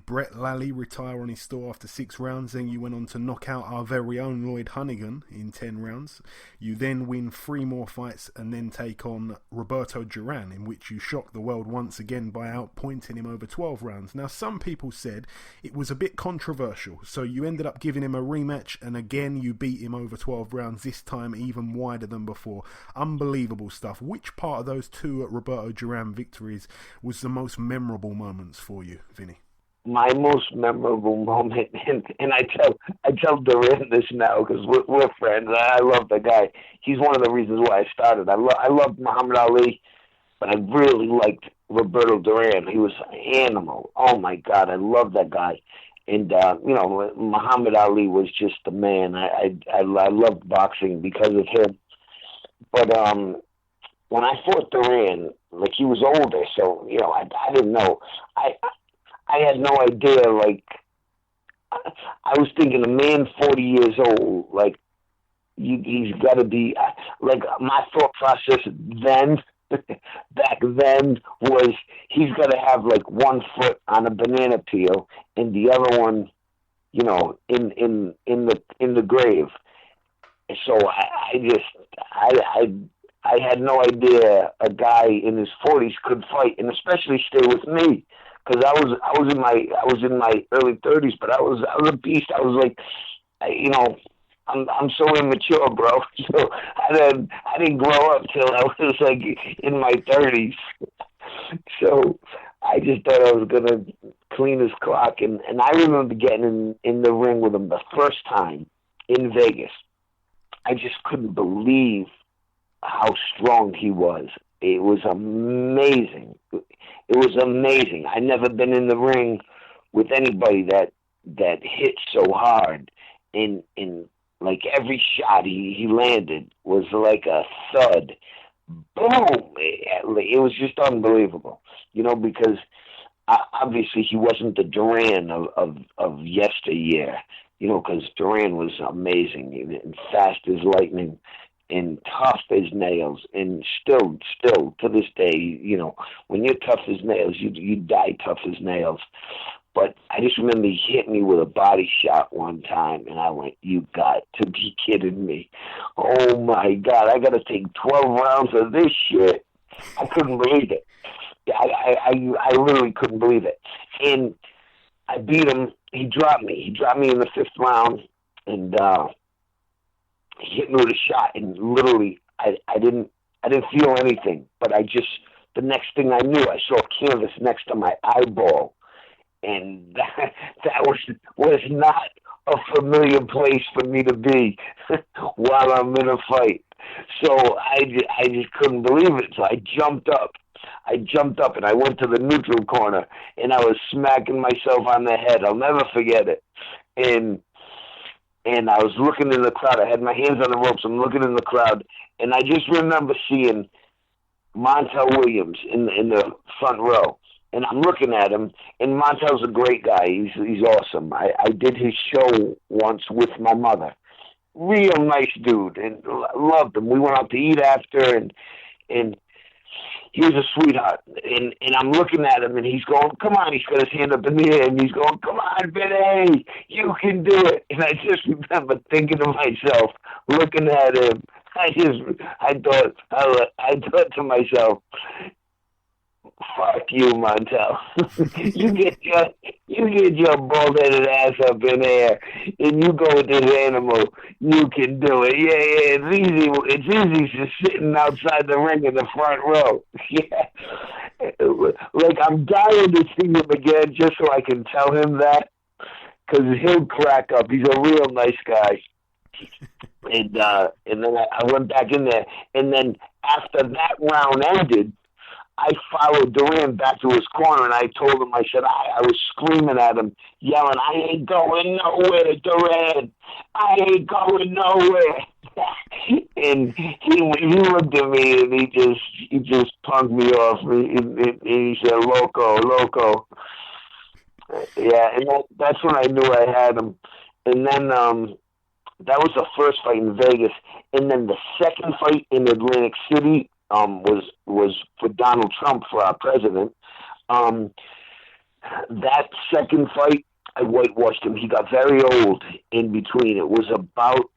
Brett Lally retire on his store after 6 rounds. Then you went on to knock out our very own Lloyd Hunnigan in 10 rounds. You then win 3 more fights and then take on Roberto Duran, in which you shocked the world once again by outpointing him over 12 rounds. Now, some people said it was a bit controversial, so you ended up giving him a rematch, and again, you beat him over 12 rounds, this time even wider than before. Unbelievable stuff. Which part of those 2 Roberto Duran victories was the most memorable moments for you, Vinny? My most memorable moment, and I tell Duran this now because we're friends. I love the guy. He's one of the reasons why I started. I loved Muhammad Ali, but I really liked Roberto Duran. He was an animal. Oh my God, I love that guy. And Muhammad Ali was just the man. I loved boxing because of him. But when I fought Duran, he was older, so I didn't know. I had no idea. I was thinking a man 40 years old, he's got to be my thought process then. Back then was he's got to have one foot on a banana peel and the other one, in the grave. So I had no idea a guy in his 40s could fight and especially stay with me, because I was in my early 30s, but I was a beast. I was I'm so immature, bro. So I didn't grow up till I was in my 30s. So I just thought I was gonna clean his clock, and I remember getting in the ring with him the first time in Vegas. I just couldn't believe how strong he was. It was amazing. It was amazing. I'd never been in the ring with anybody that hit so hard. In every shot he landed was like a thud. Boom! It was just unbelievable, because obviously he wasn't the Duran of yesteryear, because Duran was amazing and fast as lightning and tough as nails, and still to this day, when you're tough as nails, you die tough as nails. But I just remember he hit me with a body shot one time, and I went, "You got to be kidding me. Oh, my God, I got to take 12 rounds of this shit." I couldn't believe it. I literally couldn't believe it. And I beat him. He dropped me. He dropped me in the 5th round, and he hit me with a shot, and literally I didn't feel anything. But the next thing I knew, I saw canvas next to my eyeball. And that was not a familiar place for me to be while I'm in a fight. So I just couldn't believe it. So I jumped up and I went to the neutral corner and I was smacking myself on the head. I'll never forget it. And I was looking in the crowd. I had my hands on the ropes. I'm looking in the crowd, and I just remember seeing Montel Williams in the front row. And I'm looking at him, and Montel's a great guy. He's awesome. I did his show once with my mother. Real nice dude, and loved him. We went out to eat after, and he was a sweetheart. And I'm looking at him, and he's going, come on. He's got his hand up in the air, and he's going, come on, Vinny, you can do it. And I just remember thinking to myself, looking at him, I thought to myself, fuck you, Montel. you get your bald-headed ass up in there, and you go with this animal. You can do it. Yeah, it's easy. It's easy just sitting outside the ring in the front row. Yeah, like I'm dying to see him again just so I can tell him that, because he'll crack up. He's a real nice guy. And then I went back in there, and then after that round ended, I followed Duran back to his corner, and I told him, I said, I was screaming at him, yelling, I ain't going nowhere, Duran. I ain't going nowhere. And he looked at me, and he just punked me off. And he said, loco. Yeah, and that's when I knew I had him. And then that was the first fight in Vegas. And then the second fight in Atlantic City was for Donald Trump for our president. That second fight, I whitewashed him. He got very old in between. It was about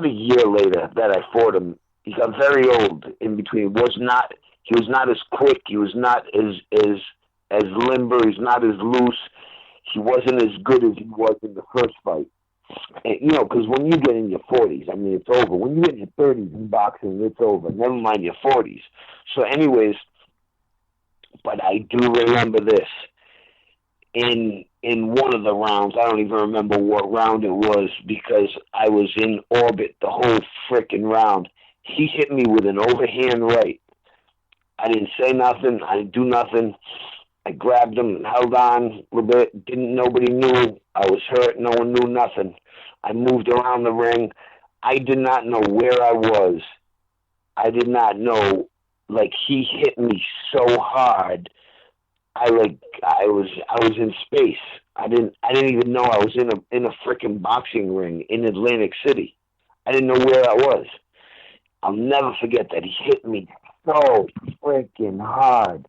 a year later that I fought him. He got very old in between. He was not as quick. He was not as limber. He's not as loose. He wasn't as good as he was in the first fight. And, because when you get in your 40s, I mean, it's over. When you get in your 30s in boxing, it's over. Never mind your 40s. So anyways, but I do remember this. In one of the rounds, I don't even remember what round it was because I was in orbit the whole frickin' round. He hit me with an overhand right. I didn't say nothing. I didn't do nothing. I grabbed him and held on a little bit. Nobody knew I was hurt. No one knew nothing. I moved around the ring. I did not know where I was. I did not know. Like, he hit me so hard. I was in space. I didn't even know I was in a freaking boxing ring in Atlantic City. I didn't know where I was. I'll never forget that. He hit me so freaking hard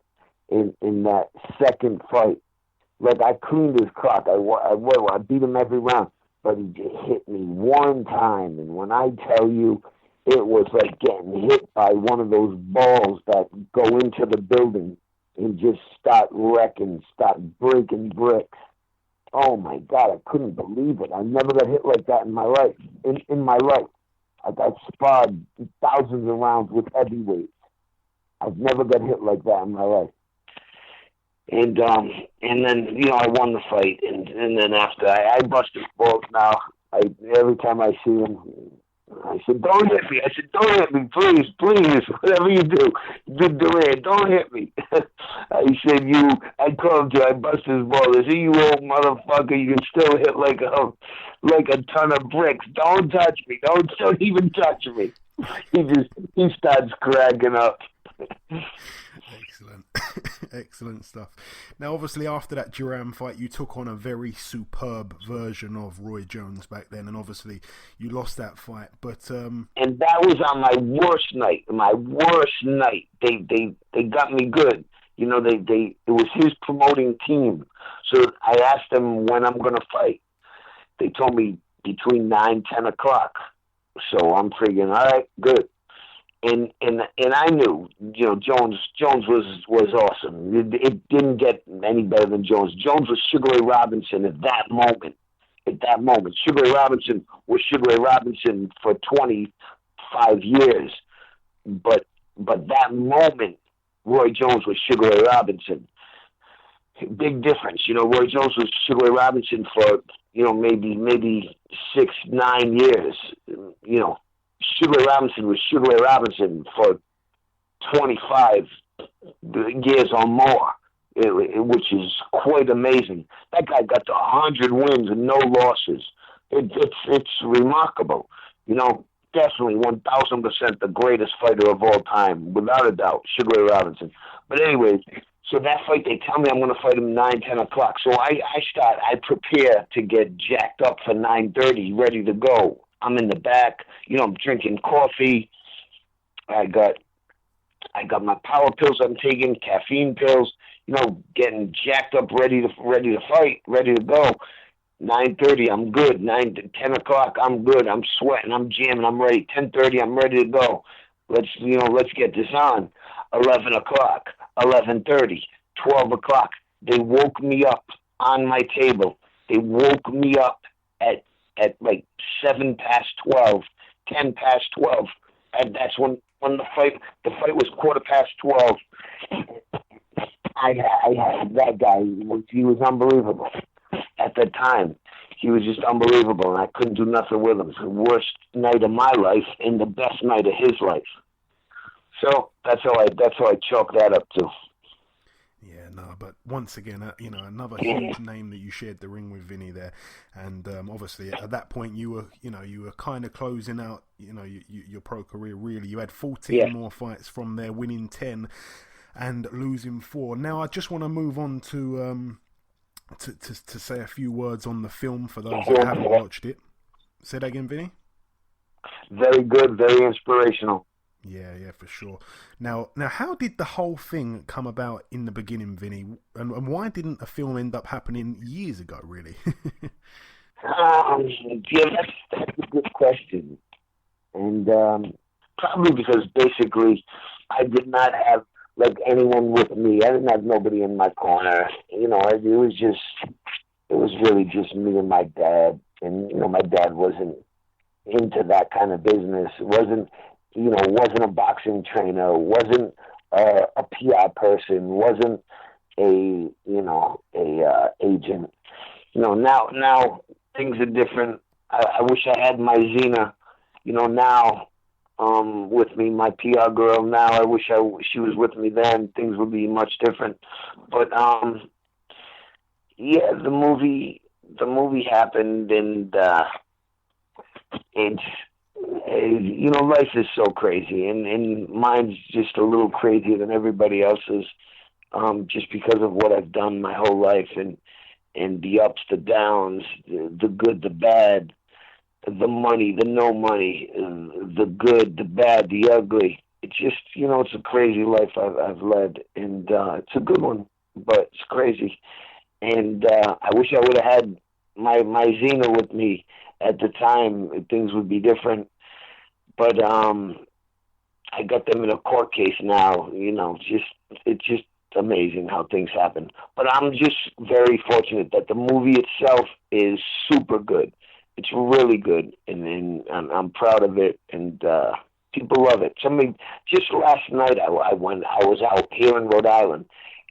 in that second fight. Like, I cleaned his clock. I beat him every round, but he just hit me one time. And when I tell you, it was like getting hit by one of those balls that go into the building and just start breaking bricks. Oh my God, I couldn't believe it. I never got hit like that in my life. In my life, I got sparred thousands of rounds with heavyweights. I've never got hit like that in my life. And then I won the fight, and then after I bust his balls now. Every time I see him, I said, "Don't hit me." I said, "Don't hit me, please, whatever you do, Duran, don't hit me." I called you. I bust his balls. I said, "You old motherfucker, you can still hit like a ton of bricks. Don't touch me. Don't even touch me." He starts cracking up. Excellent. Excellent stuff. Now, obviously, after that Duran fight, you took on a very superb version of Roy Jones back then, and obviously you lost that fight. But and that was on my worst night. They got me good. It was his promoting team. So I asked them when I'm going to fight. They told me between 9-10 o'clock. So I'm figuring, all right, good. And I knew, Jones was awesome. It didn't get any better than Jones. Jones was Sugar Ray Robinson at that moment. Sugar Ray Robinson was Sugar Ray Robinson for 25 years. But that moment, Roy Jones was Sugar Ray Robinson. Big difference. Roy Jones was Sugar Ray Robinson for, maybe 6-9 years, Sugar Ray Robinson was Sugar Ray Robinson for 25 years or more, which is quite amazing. That guy got to 100 wins and no losses. It's remarkable. You know, definitely 1,000% the greatest fighter of all time, without a doubt, Sugar Ray Robinson. But anyways, so that fight, they tell me I'm going to fight him 9, 10 o'clock. So I prepare to get jacked up for 9:30, ready to go. I'm in the back, you know, I'm drinking coffee. I got my power pills I'm taking, caffeine pills, you know, getting jacked up, ready to fight, ready to go. 9:30, I'm good. 9 to 10 o'clock, I'm good. I'm sweating, I'm jamming, I'm ready. 10:30, I'm ready to go. Let's get this on. 11 o'clock, 11:30, 12 o'clock. They woke me up on my table. They woke me up at like 7 past 12, 10 past 12. And that's when the fight was 12:15. I had that guy. He was unbelievable. At the time, he was just unbelievable, and I couldn't do nothing with him. It was the worst night of my life and the best night of his life. So that's how I chalk that up to. Yeah, no, but once again, you know, another huge name that you shared the ring with, Vinny, there, and obviously at that point you were kind of closing out, you know, your pro career. Really, you had 14 more fights from there, winning 10 and losing 4. Now I just want to move on to say a few words on the film for those that haven't watched it. Say that again, Vinny. Very good, very inspirational. Yeah, for sure. Now, how did the whole thing come about in the beginning, Vinny? And why didn't a film end up happening years ago, really? That's a good question. And probably because basically I did not have like anyone with me. I didn't have nobody in my corner. You know, it was really just me and my dad. And, you know, my dad wasn't into that kind of business. Wasn't a boxing trainer, wasn't a PR person, wasn't a agent. You know, now things are different. I wish I had my Zena, you know, now with me, my PR girl. Now I wish she was with me then. Things would be much different. But the movie happened, and it's. You know, life is so crazy, and mine's just a little crazier than everybody else's, just because of what I've done my whole life, and the ups, the downs, the good, the bad, the money, the no money, the good, the bad, the ugly. It's just, you know, it's a crazy life I've led, and it's a good one, but it's crazy. And I wish I would have had my Zena with me at the time. Things would be different. But I got them in a court case now. You know, it's just amazing how things happen. But I'm just very fortunate that the movie itself is super good. It's really good, and I'm proud of it, and people love it. Just last night I was out here in Rhode Island,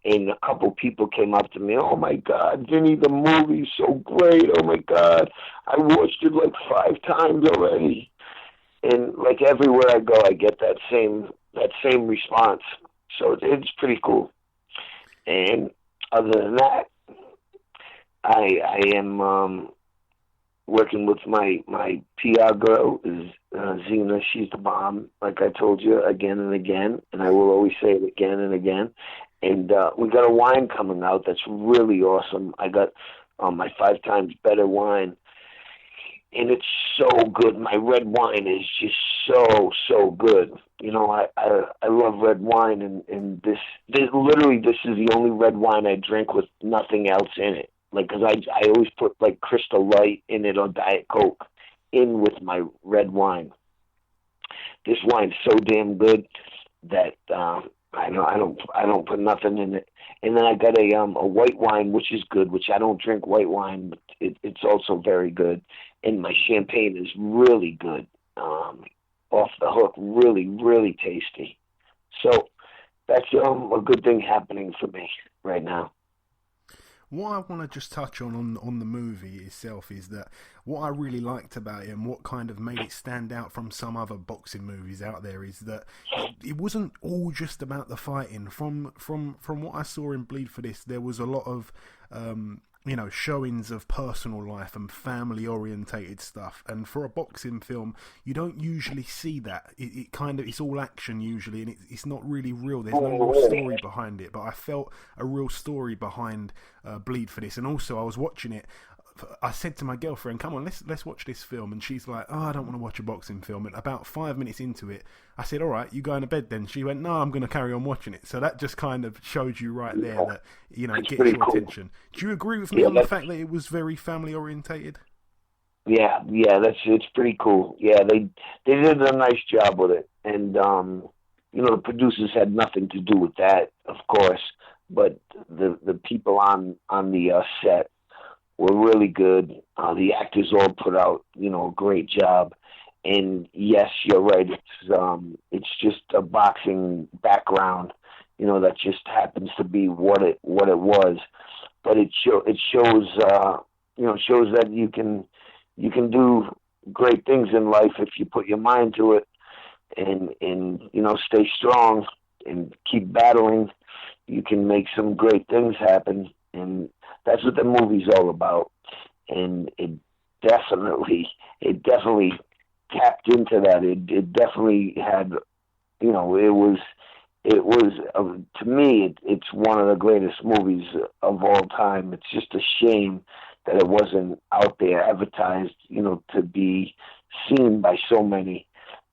and a couple people came up to me. Oh my God, Vinny, the movie's so great. Oh my God, I watched it like 5 times already. And like everywhere I go, I get that same response. So it's pretty cool. And other than that, I am working with my PR girl, is Zena. She's the bomb, like I told you again and again, and I will always say it again and again. And we got a wine coming out that's really awesome. I got my 5 times better wine. And it's so good. My red wine is just so good. You know, I love red wine, and this is the only red wine I drink with nothing else in it. Like, because I always put like Crystal Light in it or Diet Coke in with my red wine. This wine's so damn good that I don't put nothing in it. And then I got a white wine, which is good, which I don't drink white wine, but it's also very good. And my champagne is really good, off the hook, really, really tasty. So that's a good thing happening for me right now. What I want to just touch on the movie itself is that what I really liked about it and what kind of made it stand out from some other boxing movies out there is that it wasn't all just about the fighting. From what I saw in Bleed for This, there was a lot of showings of personal life and family orientated stuff, and for a boxing film you don't usually see that. It's all action usually, and it's not really real. There's no real story behind it, but I felt a real story behind Bleed for This. And also I was watching it, I said to my girlfriend, come on, let's watch this film, and she's like, I don't want to watch a boxing film. And about 5 minutes into it, I said, all right, you going to bed then? She went, no, I'm going to carry on watching it. So that just kind of showed you right there that, it gets your attention. Do you agree with me on the fact that it was very family orientated? Yeah, it's pretty cool. Yeah, they did a nice job with it. And, the producers had nothing to do with that, of course, but the people on the set were really good. The actors all put out, a great job. And yes, you're right. It's just a boxing background, that just happens to be what it was. But it shows that you can do great things in life if you put your mind to it, and stay strong and keep battling. You can make some great things happen, and that's what the movie's all about. And it definitely tapped into that. It definitely had, it was to me, it's one of the greatest movies of all time. It's just a shame that it wasn't out there advertised, to be seen by so many.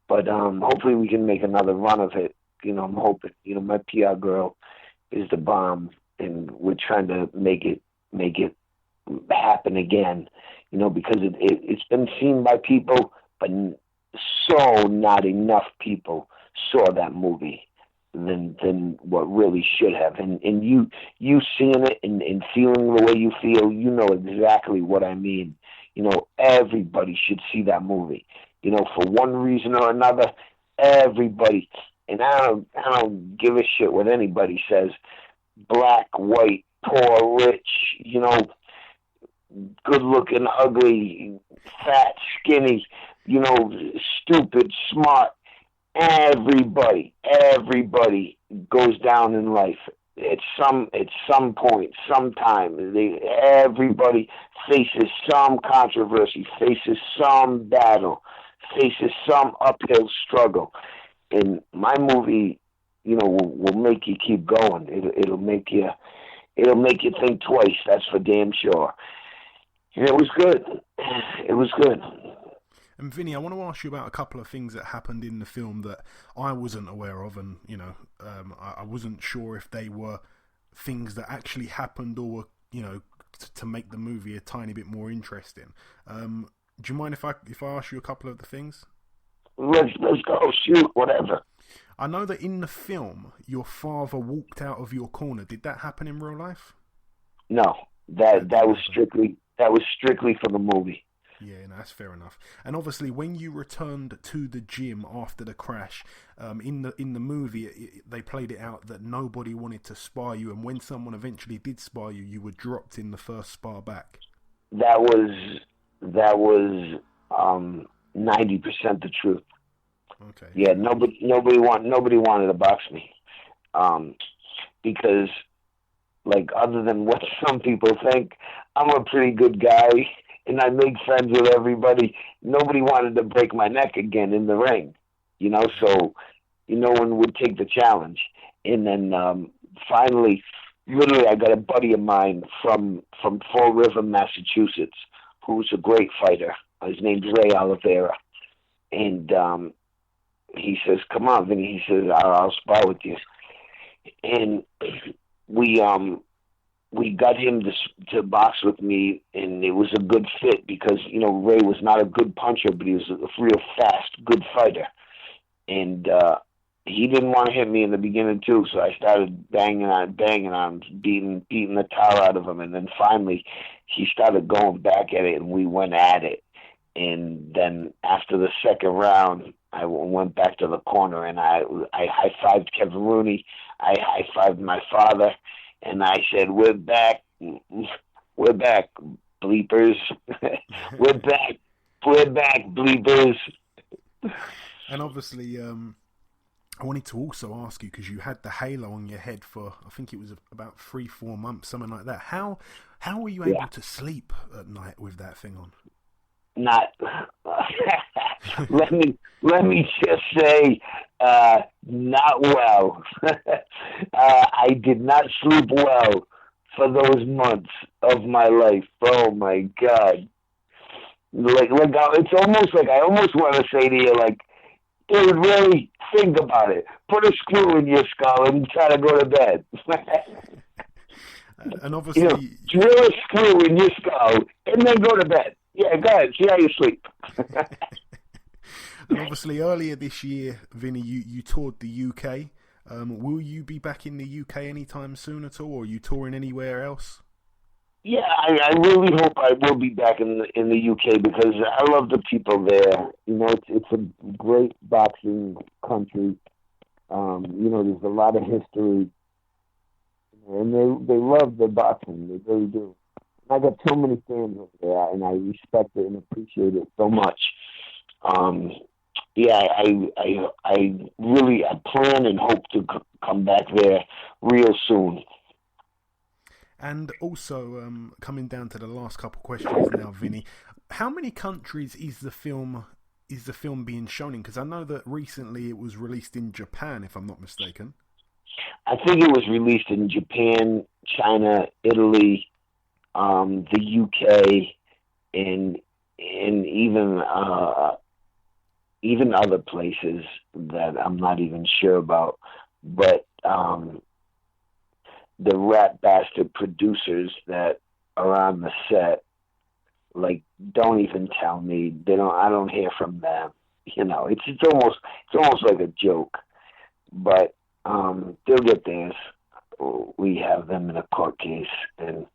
But hopefully we can make another run of it. I'm hoping, my PR girl is the bomb, and we're trying to make it happen again, because it's been seen by people, but so not enough people saw that movie than what really should have. And you seeing it and feeling the way you feel, exactly what I mean. Everybody should see that movie. For one reason or another, everybody. And I don't give a shit what anybody says. Black, white, poor, rich, good looking, ugly, fat, skinny, stupid, smart. Everybody goes down in life at some point, sometime. Everybody faces some controversy, faces some battle, faces some uphill struggle. And my movie, will make you keep going. It'll make you think twice. That's for damn sure. And it was good. It was good. And Vinny, I want to ask you about a couple of things that happened in the film that I wasn't aware of, and I wasn't sure if they were things that actually happened or were, to make the movie a tiny bit more interesting. Do you mind if I ask you a couple of the things? Let's go, shoot, whatever. I know that in the film, your father walked out of your corner. Did that happen in real life? No, that was strictly for the movie. Yeah, no, that's fair enough. And obviously, when you returned to the gym after the crash, in the movie, they played it out that nobody wanted to spar you, and when someone eventually did spar you, you were dropped in the first spar back. That was 90% the truth. Okay. Yeah, nobody wanted to box me, because, other than what some people think, I'm a pretty good guy. And I make friends with everybody. Nobody wanted to break my neck again in the ring, so no one would take the challenge. And then finally, literally, I got a buddy of mine from Fall River, Massachusetts, who's a great fighter. His name's Ray Oliveira. And he says, come on, Vinny. He says, I'll spar with you. And we got him to box with me, and it was a good fit because, Ray was not a good puncher, but he was a real fast, good fighter. And he didn't want to hit me in the beginning, too, so I started banging on beating the tar out of him. And then finally, he started going back at it, and we went at it. And then after the second round, I went back to the corner, and I high-fived Kevin Rooney. I high-fived my father. And I said, we're back. We're back, bleepers. We're back, bleepers. And obviously, I wanted to also ask you, because you had the halo on your head for, I think it was about 3-4 months, something like that. How were you able to sleep at night with that thing on? Not. let me just say, not well. I did not sleep well for those months of my life. Oh my God! It's almost like I almost want to say to you, like, dude, really think about it. Put a screw in your skull and try to go to bed. And obviously, drill a screw in your skull and then go to bed. Yeah, go ahead. See how you sleep. And obviously, earlier this year, Vinny, you toured the UK. Will you be back in the UK anytime soon at all, or are you touring anywhere else? Yeah, I really hope I will be back in the UK, because I love the people there. You know, it's a great boxing country. You know, there's a lot of history, and they love the boxing. They really do. I got so many fans over there, and I respect it and appreciate it so much. Yeah, I really plan and hope to come back there real soon. And also, coming down to the last couple of questions now, Vinny, how many countries is the film being shown in? Because I know that recently it was released in Japan, if I'm not mistaken. I think it was released in Japan, China, Italy, the UK, and even other places that I'm not even sure about. But the rat bastard producers that are on the set, like, don't even tell me. I don't hear from them. You know, it's almost like a joke. But they'll get theirs. We have them in a court case, and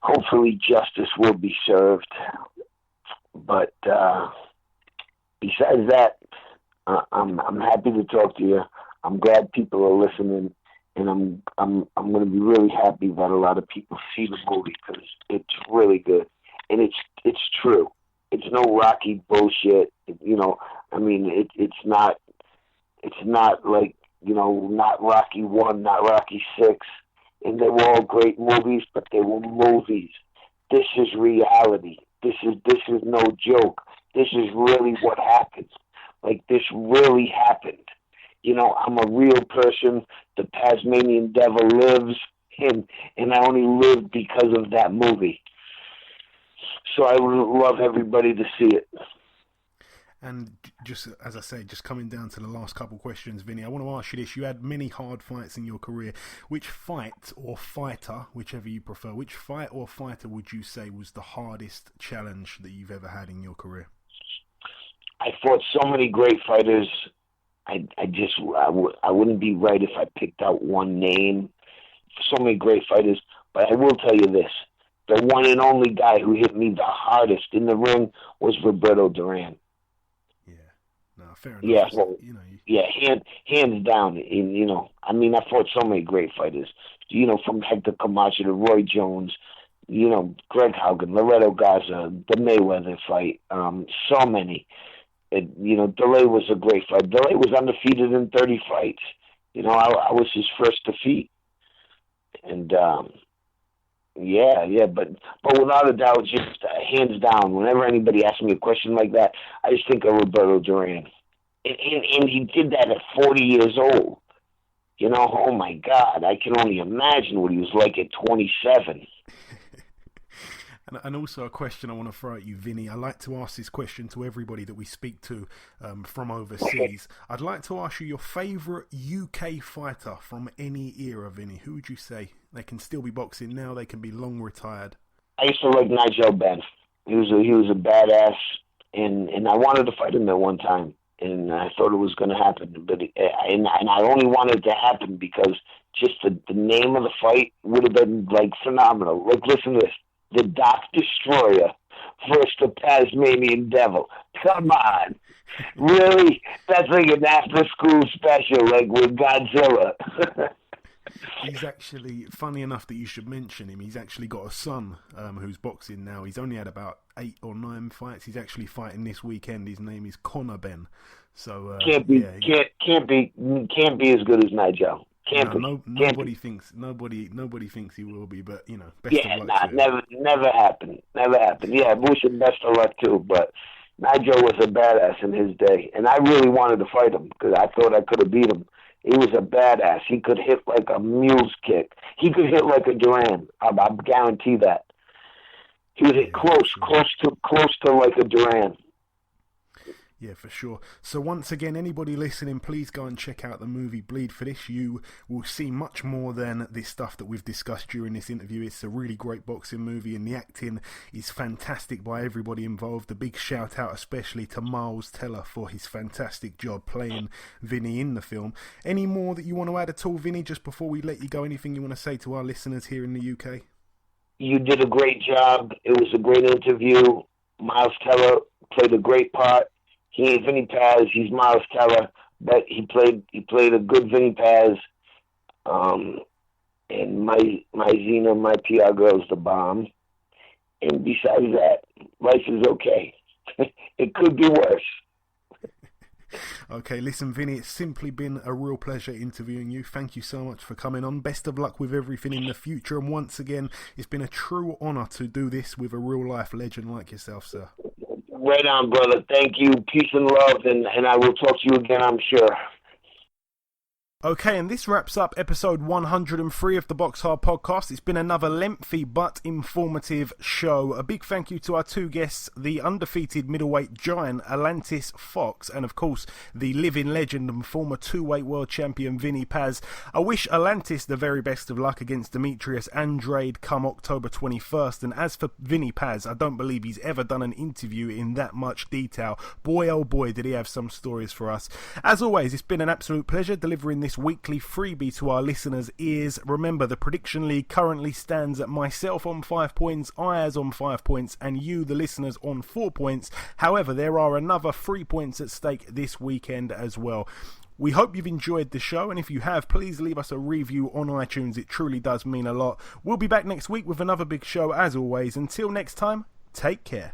hopefully justice will be served. But besides that, I'm happy to talk to you. I'm glad people are listening, and I'm going to be really happy that a lot of people see the movie, because it's really good, and it's true. It's no Rocky bullshit. You know, I mean, it's not like, you know, not Rocky 1, not Rocky 6, and they were all great movies, but they were movies. This is reality. This is no joke. This is really what happens. Like, this really happened. You know, I'm a real person. The Tasmanian Devil lives, and I only lived because of that movie. So I would love everybody to see it. And just, as I say, just coming down to the last couple questions, Vinny, I want to ask you this. You had many hard fights in your career. Which fight or fighter, whichever you prefer, which fight or fighter would you say was the hardest challenge that you've ever had in your career? I fought so many great fighters. I wouldn't be right if I picked out one name. So many great fighters. But I will tell you this. The one and only guy who hit me the hardest in the ring was Roberto Duran. Fair enough. Yeah, well, hands down. And, you know, I mean, I fought so many great fighters. You know, from Hector Camacho to Roy Jones, you know, Greg Haugen, Loretto Garza, the Mayweather fight, so many. You know, DeLay was a great fight. DeLay was undefeated in 30 fights. You know, I was his first defeat. And, but without a doubt, just hands down, whenever anybody asks me a question like that, I just think of Roberto Duran. And he did that at 40 years old. You know, oh my God, I can only imagine what he was like at 27. And also a question I want to throw at you, Vinny. I like to ask this question to everybody that we speak to from overseas. I'd like to ask you your favourite UK fighter from any era, Vinny. Who would you say? They can still be boxing now. They can be long retired. I used to like Nigel Benn. He was a badass, and I wanted to fight him at one time, and I thought it was going to happen. But and I only wanted it to happen because just the name of the fight would have been like phenomenal. Like, listen to this. The Doc Destroyer versus the Tasmanian Devil. Come on. Really? That's like an after-school special, like with Godzilla. He's actually, funny enough that you should mention him, he's actually got a son who's boxing now. He's only had about 8 or 9 fights. He's actually fighting this weekend. His name is Conor Ben. So can't be as good as Nigel. Nobody thinks he will be, but best of luck. Never happened. Yeah, wish him best of luck too. But Nigel was a badass in his day, and I really wanted to fight him because I thought I could have beat him. He was a badass. He could hit like a mule's kick. He could hit like a Duran. I guarantee that. He was close to like a Duran. Yeah, for sure. So once again, anybody listening, please go and check out the movie Bleed for this. You will see much more than this stuff that we've discussed during this interview. It's a really great boxing movie, and the acting is fantastic by everybody involved. A big shout out especially to Miles Teller for his fantastic job playing Vinny in the film. Any more that you want to add at all, Vinny, just before we let you go? Anything you want to say to our listeners here in the UK? You did a great job. It was a great interview. Miles Teller played a great part. He ain't Vinny Paz. He's Miles Teller, but he played a good Vinny Paz. And my Zena, my PR girl's the bomb. And besides that, life is okay. It could be worse. Okay, listen, Vinny, it's simply been a real pleasure interviewing you. Thank you so much for coming on. Best of luck with everything in the future. And once again, it's been a true honour to do this with a real-life legend like yourself, sir. Right on, brother. Thank you. Peace and love, and I will talk to you again, I'm sure. Okay, and this wraps up episode 103 of the BoxHard Podcast. It's been another lengthy but informative show. A big thank you to our 2 guests, the undefeated middleweight giant Alantez Fox, and of course the living legend and former 2-weight world champion Vinny Paz. I wish Alantez the very best of luck against Demetrius Andrade come October 21st. And as for Vinny Paz, I don't believe he's ever done an interview in that much detail. Boy, oh boy, did he have some stories for us. As always, it's been an absolute pleasure delivering this weekly freebie to our listeners' ears. Remember, the prediction league currently stands at myself on 5 points, Ayaz on 5 points, and you, the listeners, on 4 points. However, there are another 3 points at stake this weekend as well. We hope you've enjoyed the show, and if you have, please leave us a review on iTunes. It truly does mean a lot. We'll be back next week with another big show as always. Until next time, take care.